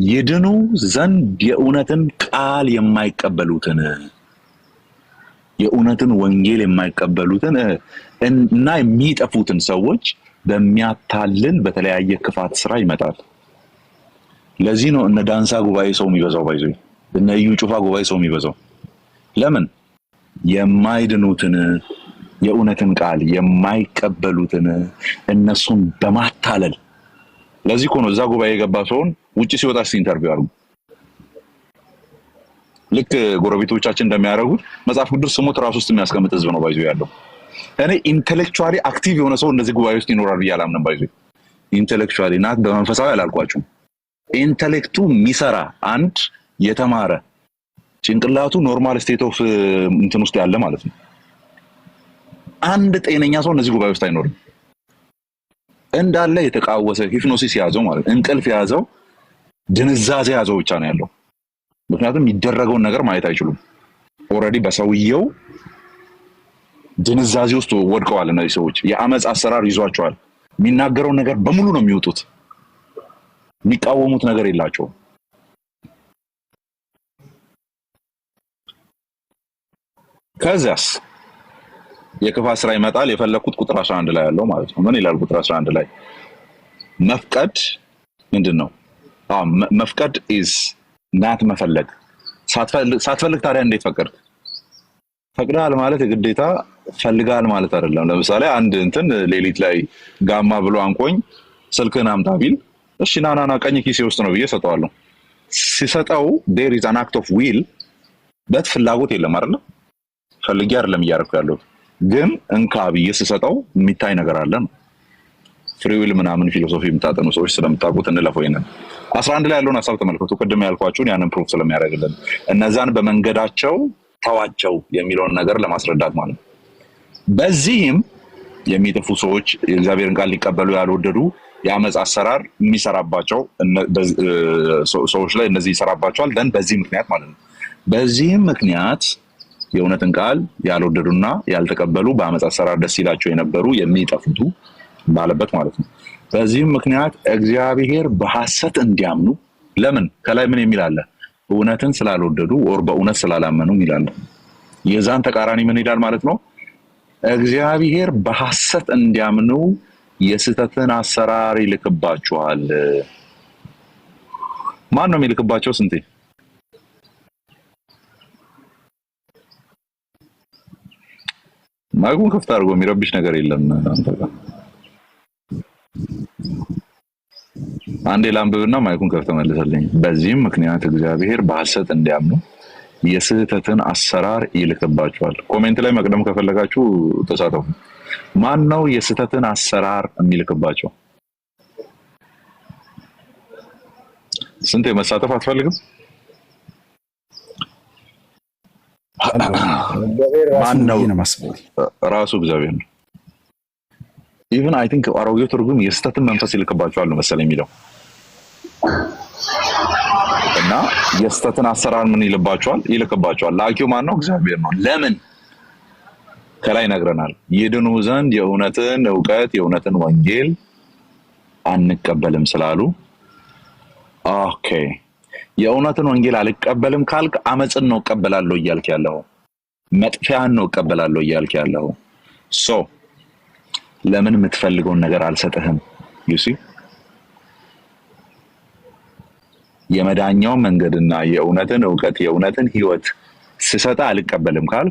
ይድኑ ዘንድ የእውነትን ቃል የማይቀበሉትን የእውነትን ወንጌል የማይቀበሉትን እና የሚጠፉትን ሰዎች በሚያታልል በተለያየ ክፋት ስራ ይመጣል። ለዚህ ነው እነ ዳንሳ ጉባኤ ሰው የሚበዛው፣ ባይዞ እነ እዩ ጩፋ ጉባኤ ሰው የሚበዛው። ለምን? የማይድኑትን የእውነትን ቃል የማይቀበሉትን እነሱን በማታለል። ለዚህ እኮ ነው እዛ ጉባኤ የገባ ሰውን ውጪ ሲወጣ ኢንተርቪው አድርጉ። ልክ ጎረቤቶቻችን እንደሚያደርጉት መጽሐፍ ቅዱስ ስሞት ራሱ ውስጥ የሚያስቀምጥ ህዝብ ነው ባይዞ ያለው። እኔ ኢንተሌክቹዋሊ አክቲቭ የሆነ ሰው እንደዚህ ጉባኤ ውስጥ ይኖራል ብዬ አላምንም። ባይዞ ኢንተሌክቹዋሊ ናት፣ በመንፈሳዊ አላልኳችሁም። ኢንተሌክቱ የሚሰራ አንድ የተማረ ጭንቅላቱ ኖርማል ስቴት ኦፍ እንትን ውስጥ ያለ ማለት ነው። አንድ ጤነኛ ሰው እነዚህ ጉባኤ ውስጥ አይኖርም። እንዳለ የተቃወሰ ሂፕኖሲስ ያዘው ማለት እንቅልፍ ያዘው ድንዛዜ ያዘው ብቻ ነው ያለው። ምክንያቱም የሚደረገውን ነገር ማየት አይችሉም። ኦልሬዲ በሰውየው ድንዛዜ ውስጥ ወድቀዋል እነዚህ ሰዎች። የአመጽ አሰራር ይዟቸዋል። የሚናገረውን ነገር በሙሉ ነው የሚወጡት። የሚቃወሙት ነገር የላቸውም። ከዚያስ የክፋት ስራ ይመጣል። የፈለኩት ቁጥር 11 ላይ ያለው ማለት ነው። ምን ይላል ቁጥር 11 ላይ? መፍቀድ ምንድነው? መፍቀድ is ናት መፈለግ። ሳትፈልግ ታዲያ እንዴት ፈቀድክ? ፈቅዳል ማለት የግዴታ ፈልጋል ማለት አይደለም። ለምሳሌ አንድ እንትን ሌሊት ላይ ጋማ ብሎ አንቆኝ ስልክህን አምጣ ቢል እሺ ናና ቀኝ ኪሴ ውስጥ ነው ብዬ ሰጠዋለሁ። ሲሰጠው there is an act of will በት ፍላጎት የለም አይደል? ፈልጌ አይደለም እያደረኩ ያለው ግን እንካ ብዬ ስሰጠው የሚታይ ነገር አለ ነው። ፍሪ ዊል ምናምን ፊሎሶፊ የምታጠኑ ሰዎች ስለምታውቁት እንለፈው። ይሄንን 11 ላይ ያለውን ሐሳብ ተመልከቱ። ቅድም ያልኳችሁን ያንን ፕሩፍ ስለሚያደርግልን እነዛን በመንገዳቸው ተዋቸው የሚለውን ነገር ለማስረዳት ማለት ነው። በዚህም የሚጠፉ ሰዎች የእግዚአብሔርን ቃል ሊቀበሉ ያልወደዱ የአመጽ አሰራር የሚሰራባቸው ሰዎች ላይ እነዚህ ይሰራባቸዋል። ደን በዚህ ምክንያት ማለት ነው። በዚህም ምክንያት የእውነትን ቃል ያልወደዱና ያልተቀበሉ በአመጽ አሰራር ደስ ይላቸው የነበሩ የሚጠፉቱ ባለበት ማለት ነው። በዚህም ምክንያት እግዚአብሔር በሐሰት እንዲያምኑ ለምን? ከላይ ምን የሚል አለ? እውነትን ስላልወደዱ ወር በእውነት ስላላመኑ ይላል። የዛን ተቃራኒ ምን ይላል ማለት ነው? እግዚአብሔር በሐሰት እንዲያምኑ የስተትን አሰራር ይልክባቸዋል። ማን ነው የሚልክባቸው? ስንቴ ማይኩን ከፍታ አድርጎ የሚረብሽ ነገር የለም። አንተ ጋር አንዴ ላንብብና ማይኩን ከፍተህ መልሰልኝ። በዚህም ምክንያት እግዚአብሔር በሐሰት እንዲያምኑ የስተትን አሰራር ይልክባቸዋል። ኮሜንት ላይ መቅደም ከፈለጋችሁ ተሳተፉ። ማን ነው የስተትን አሰራር የሚልክባቸው? ስንቴ መሳተፍ አትፈልግም? ማን ነው? ራሱ እግዚአብሔር ነው። ኢቭን አይ ቲንክ አሮጌው ትርጉም የስተትን መንፈስ ይልክባቸዋል ነው መሰለኝ የሚለው እና የስተትን አሰራር ምን ይልባቸዋል? ይልክባቸዋል። ላኪው ማን ነው? እግዚአብሔር ነው። ለምን? ከላይ ነግረናል። ይድኑ ዘንድ የእውነትን እውቀት የእውነትን ወንጌል አንቀበልም ስላሉ። ኦኬ የእውነትን ወንጌል አልቀበልም ካልክ አመጽን ነው እቀበላለሁ እያልክ ያለው፣ መጥፊያን ነው እቀበላለሁ እያልክ ያለው። ሶ ለምን የምትፈልገውን ነገር አልሰጥህም? ዩሲ የመዳኛው መንገድና የእውነትን እውቀት የእውነትን ህይወት ስሰጣ አልቀበልም ካል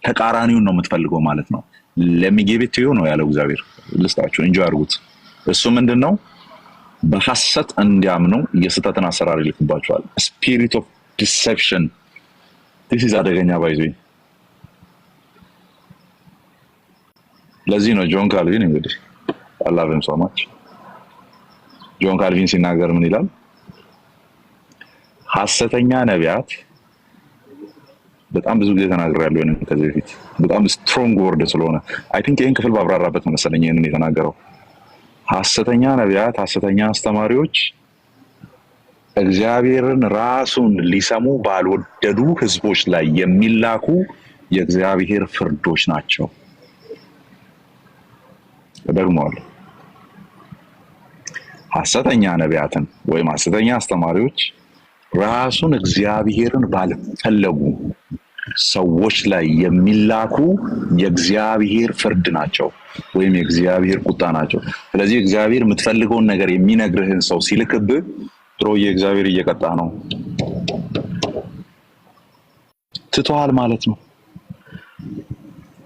ተቃራኒውን ነው የምትፈልገው ማለት ነው። ለሚጌቤት ነው ያለው እግዚአብሔር። ልስጣችሁ እንጂ አድርጉት። እሱ ምንድነው? በሐሰት እንዲያምኑ የስተትን አሰራር ይልክባቸዋል። ስፒሪት ኦፍ ዲሴፕሽን this is አደገኛ ባይዞ። ለዚህ ነው ጆን ካልቪን እንግዲህ I love him so much ጆን ካልቪን ሲናገር ምን ይላል? ሐሰተኛ ነቢያት በጣም ብዙ ጊዜ ተናግሬያለሁ ይሄንን ከዚህ በፊት በጣም ስትሮንግ ወርድ ስለሆነ አይ ቲንክ ይሄን ክፍል ባብራራበት ነው መሰለኝ ይሄንን የተናገረው። ሐሰተኛ ነቢያት፣ ሐሰተኛ አስተማሪዎች እግዚአብሔርን ራሱን ሊሰሙ ባልወደዱ ህዝቦች ላይ የሚላኩ የእግዚአብሔር ፍርዶች ናቸው። ደግሞዋል። ሐሰተኛ ነቢያትን ወይም ሐሰተኛ አስተማሪዎች ራሱን እግዚአብሔርን ባልፈለጉ ሰዎች ላይ የሚላኩ የእግዚአብሔር ፍርድ ናቸው ወይም የእግዚአብሔር ቁጣ ናቸው። ስለዚህ እግዚአብሔር የምትፈልገውን ነገር የሚነግርህን ሰው ሲልክብህ ድሮ የእግዚአብሔር እየቀጣ ነው ትተዋል ማለት ነው።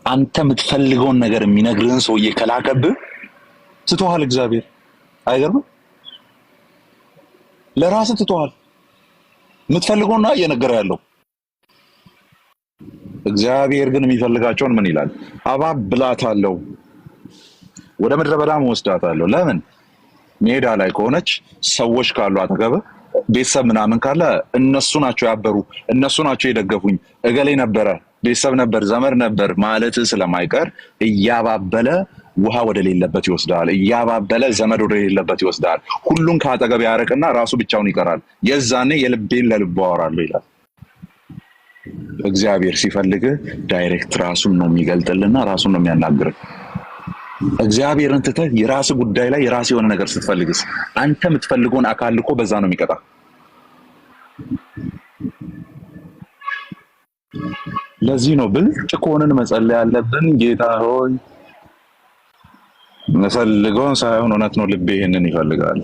አንተ የምትፈልገውን ነገር የሚነግርህን ሰው እየከላከብህ ትተዋል እግዚአብሔር። አይገርምም? ለራስህ ትተዋል የምትፈልገውና እየነገረ ያለው። እግዚአብሔር ግን የሚፈልጋቸውን ምን ይላል? አባብላታለሁ፣ ወደ ምድረ በዳም ወስዳታለሁ። ለምን? ሜዳ ላይ ከሆነች ሰዎች ካሉ አጠገብ ቤተሰብ ምናምን ካለ እነሱ ናቸው ያበሩ፣ እነሱ ናቸው የደገፉኝ፣ እገሌ ነበረ፣ ቤተሰብ ነበር፣ ዘመድ ነበር ማለት ስለማይቀር እያባበለ ውሃ ወደ ሌለበት ይወስዳል፣ እያባበለ ዘመድ ወደ ሌለበት ይወስዳል። ሁሉን ከአጠገብ ያረቅና ራሱ ብቻውን ይቀራል። የዛኔ የልቤን ለልቡ አወራለሁ ይላል። እግዚአብሔር ሲፈልግ ዳይሬክት ራሱን ነው የሚገልጥልና ራሱን ነው የሚያናግር። እግዚአብሔርን ትተህ የራስ ጉዳይ ላይ የራስ የሆነ ነገር ስትፈልግስ አንተ የምትፈልገውን አካል እኮ በዛ ነው የሚቀጣ። ለዚህ ነው ብልጥ ከሆነን መጸለይ ያለብን። ጌታ ሆይ መፈልገውን ሳይሆን እውነት ነው ልቤ ይሄንን ይፈልጋል።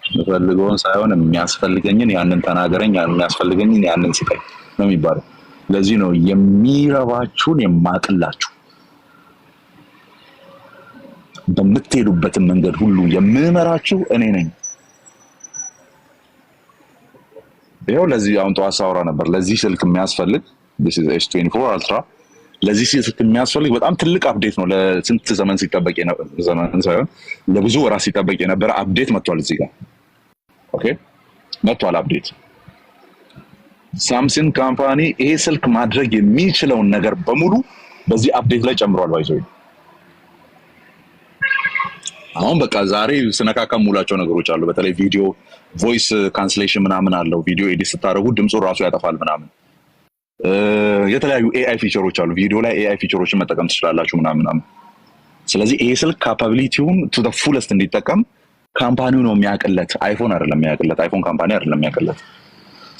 መፈልገውን ሳይሆን የሚያስፈልገኝን ያንን ተናገረኝ፣ የሚያስፈልገኝን ያንን ስጠኝ ነው የሚባለው። ለዚህ ነው የሚረባችሁን የማቅላችሁ በምትሄዱበትን መንገድ ሁሉ የምመራችሁ እኔ ነኝ። ይሄው ለዚህ አሁን ጠዋት ሳወራ ነበር። ለዚህ ስልክ የሚያስፈልግ this is S24 Ultra ለዚህ ስልክ የሚያስፈልግ በጣም ትልቅ አፕዴት ነው። ለስንት ዘመን ሲጠበቅ ዘመን ሳይሆን ለብዙ ወራት ሲጠበቅ የነበረ አፕዴት መጥቷል። እዚህ ጋር ኦኬ መጥቷል አፕዴት። ሳምሰንግ ካምፓኒ ይሄ ስልክ ማድረግ የሚችለውን ነገር በሙሉ በዚህ አፕዴት ላይ ጨምሯል። ባይዘው አሁን በቃ ዛሬ ስነካካ ሙላቸው ነገሮች አሉ። በተለይ ቪዲዮ ቮይስ ካንስሌሽን ምናምን አለው። ቪዲዮ ኤዲት ስታደርጉ ድምፁ ራሱ ያጠፋል ምናምን። የተለያዩ ኤአይ ፊቸሮች አሉ። ቪዲዮ ላይ ኤአይ ፊቸሮችን መጠቀም ትችላላችሁ ምናምን። ስለዚህ ይሄ ስልክ ካፓቢሊቲውን ቱ ዘ ፉለስት እንዲጠቀም ካምፓኒው ነው የሚያቀለት፣ አይፎን አይደለም የሚያቀለት። አይፎን ካምፓኒ አይደለም የሚያቀለት።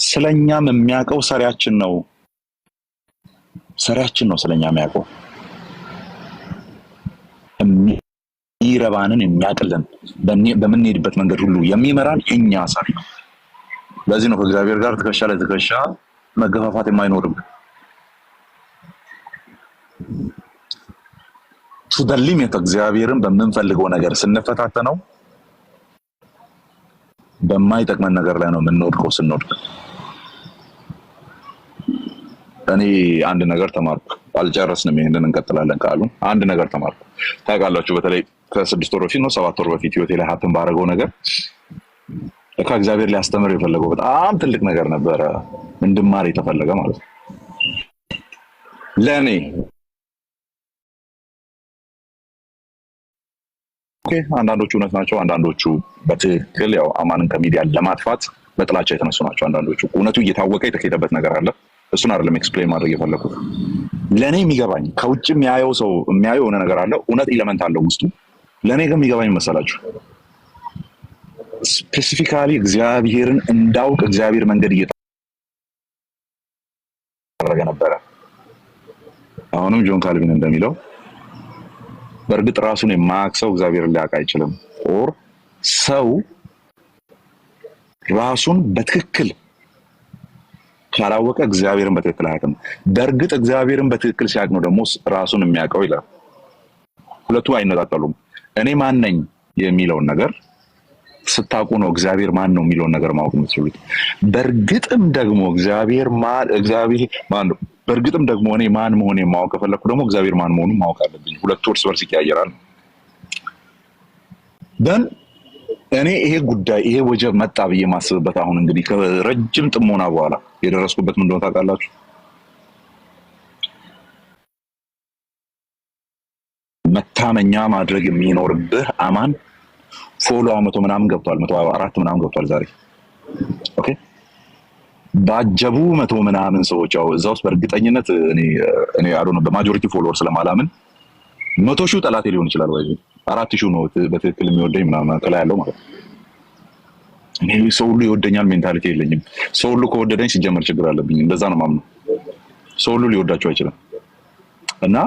ስለኛም የሚያቀው ሰሪያችን ነው። ሰሪያችን ነው ስለኛ የሚያቀው። ይረባንን የሚያቀልን በምንሄድበት መንገድ ሁሉ የሚመራን የኛ ሰሪ ነው። ለዚህ ነው ከእግዚአብሔር ጋር ትከሻ ለትከሻ መገፋፋት የማይኖርብን። ቱ ዘ ሊሚት እግዚአብሔርን በምንፈልገው ነገር ስንፈታተነው በማይጠቅመን ነገር ላይ ነው የምንወድቀው። ስንወድቅ እኔ አንድ ነገር ተማርኩ። አልጨረስንም፣ ይሄንን እንቀጥላለን ካሉ አንድ ነገር ተማርኩ። ታውቃላችሁ በተለይ ከ6 ወር በፊት ነው 7 ወር በፊት ህይወቴ ላይ ሀፕን ባደረገው ነገር ለካ እግዚአብሔር ሊያስተምር የፈለገው በጣም ትልቅ ነገር ነበረ እንድማር የተፈለገ ማለት ነው ለኔ። ኦኬ አንዳንዶቹ እውነት ናቸው፣ አንዳንዶቹ በትክክል ያው አማንን ከሚዲያ ለማጥፋት በጥላቻ የተነሱ ናቸው። አንዳንዶቹ እውነቱ እየታወቀ የተካሄደበት ነገር አለ። እሱን አይደለም ኤክስፕሌን ማድረግ የፈለኩት። ለኔ የሚገባኝ ከውጭ የሚያየው ሰው የሚያየው የሆነ ነገር አለ፣ እውነት ኤሌመንት አለው ውስጡ። ለኔ ግን የሚገባኝ መሰላችሁ ስፔሲፊካሊ እግዚአብሔርን እንዳውቅ እግዚአብሔር መንገድ እየተደረገ ነበረ። አሁንም ጆን ካልቪን እንደሚለው በእርግጥ ራሱን የማያውቅ ሰው እግዚአብሔርን ሊያውቅ አይችልም። ኦር ሰው ራሱን በትክክል ካላወቀ እግዚአብሔርን በትክክል አያውቅም። በእርግጥ እግዚአብሔርን በትክክል ሲያውቅ ነው ደግሞ ራሱን የሚያውቀው ይላል። ሁለቱ አይነጣጠሉም። እኔ ማን ነኝ የሚለውን ነገር ስታውቁ ነው እግዚአብሔር ማን ነው የሚለውን ነገር ማወቅ የምትችሉት። በእርግጥም ደግሞ እግዚአብሔር ማን ነው፣ በእርግጥም ደግሞ እኔ ማን መሆኔ ማወቅ ከፈለኩ ደግሞ እግዚአብሔር ማን መሆኑን ማወቅ አለብኝ። ሁለቱ እርስ በርስ ይቀያየራል። ደን እኔ ይሄ ጉዳይ ይሄ ወጀብ መጣ ብዬ ማስብበት አሁን እንግዲህ ከረጅም ጥሞና በኋላ የደረስኩበት ምን እንደሆነ ታውቃላችሁ? መታመኛ ማድረግ የሚኖርብህ አማን ፎሎ 100 ምናምን ገብቷል 104 ምናምን ገብቷል ዛሬ ኦኬ ባጀቡ 100 ምናምን ሰዎች ያው እዛ ውስጥ በእርግጠኝነት እኔ አዶነ በማጆሪቲ ፎሎወር ስለማላምን 100 ሺህ ጠላቴ ሊሆን ይችላል ወይ 4,000 ነው በትክክል የሚወደኝ ምናምን ከላይ ያለው ማለት እኔ ሰው ሁሉ ይወደኛል ሜንታሊቲ የለኝም ሰው ሁሉ ከወደደኝ ሲጀመር ችግር አለብኝ እንደዛ ነው ማምነው ሰው ሁሉ ሊወዳቸው አይችልም እና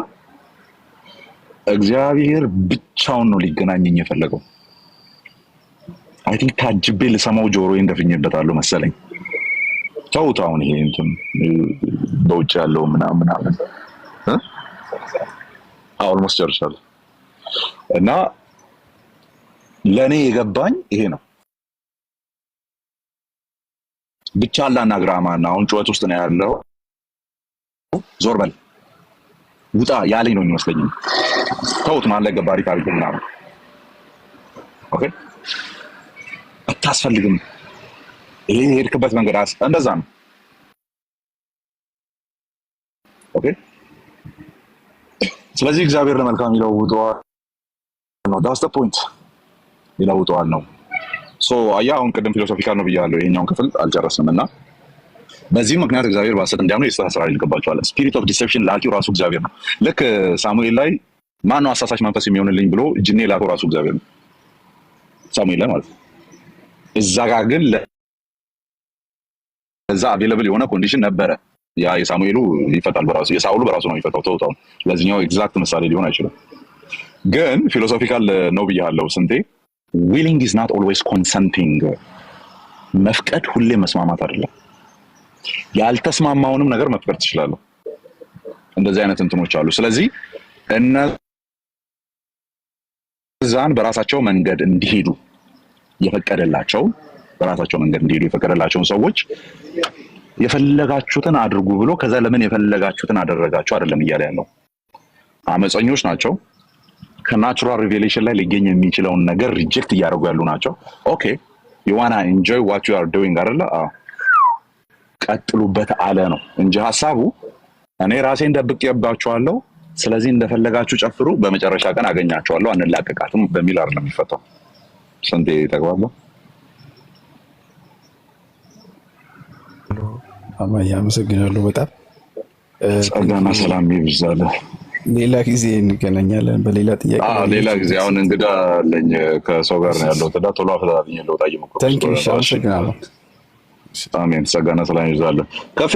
እግዚአብሔር ብቻውን ነው ሊገናኘኝ የፈለገው አይ ቲንክ ታጅቤ ልሰማው ጆሮዬን ደፍኜበታለሁ መሰለኝ ተውት አሁን ይሄ እንትን በውጭ ያለው ምናምን ኦልሞስት ጨርሻለሁ እና ለኔ የገባኝ ይሄ ነው ብቻ አላናግራ ማን አሁን ጩኸት ውስጥ ነው ያለው ዞር በል ውጣ ያለኝ ነው የሚመስለኝ ተውት ማን ላይ ገባሪ ታሪክ ምናምን ኦኬ አታስፈልግም ይሄ ሄድክበት መንገድ እንደዛ ነው ኦኬ ስለዚህ እግዚአብሔር ለመልካም ይለውጠዋል ነው that's the point ይለውጠዋል ነው ሶ አሁን ቅድም ፊሎሶፊካል ነው ብያለሁ ይሄኛውን ክፍል አልጨረስንምና በዚህ ምክንያት እግዚአብሔር ባሰጥ እንዲያምኑ የስተስራ ይልቀባቸዋል ስፒሪት ኦፍ ዲሴፕሽን ላኪው ራሱ እግዚአብሔር ነው ልክ ሳሙኤል ላይ ማን ነው አሳሳች መንፈስ የሚሆንልኝ ብሎ ጅኔ ላከው ራሱ እግዚአብሔር ነው ሳሙኤል ላይ ማለት እዛ ጋር ግን እዛ አቬለብል የሆነ ኮንዲሽን ነበረ ያ የሳሙኤሉ ይፈታል በራሱ የሳውሉ በራሱ ነው ይፈታው ተውታው ለዚህኛው ኤግዛክት ምሳሌ ሊሆን አይችልም ግን ፊሎሶፊካል ነው ብያለሁ ስንቴ willing is not always consenting መፍቀድ ሁሌ መስማማት አይደለም ያልተስማማውንም ነገር መፍቀድ ትችላለህ እንደዚህ አይነት እንትኖች አሉ ስለዚህ እነዛን በራሳቸው መንገድ እንዲሄዱ የፈቀደላቸው ሰዎች የፈለጋችሁትን አድርጉ ብሎ ከዛ ለምን የፈለጋችሁትን አደረጋችሁ አይደለም እያለ ያለው አመፀኞች ናቸው ከናቹራል ሪቬሌሽን ላይ ሊገኝ የሚችለውን ነገር ሪጀክት እያደረጉ ያሉ ናቸው ኦኬ you wanna enjoy what you are doing አይደለ ቀጥሉበት አለ ነው እንጂ ሐሳቡ እኔ ራሴን ደብቄባችኋለሁ ስለዚህ እንደፈለጋችሁ ጨፍሩ በመጨረሻ ቀን አገኛችኋለሁ አንላቀቃትም በሚል አይደለም የሚፈታው ስንቴ ተግባባ
አማያ አመሰግናለሁ በጣም
ጸጋና ሰላም ይብዛል
ሌላ ጊዜ እንገናኛለን በሌላ ጥያቄ
ሌላ ጊዜ አሁን እንግዳ አለኝ ከሰው ጋር ነው ያለው ተዳቶሎ አፈታኝ ለውጣ ይመጣ
ታንኪ ዩ አመሰግናለሁ
አሜን ጸጋና ሰላም ይብዛል ከፌ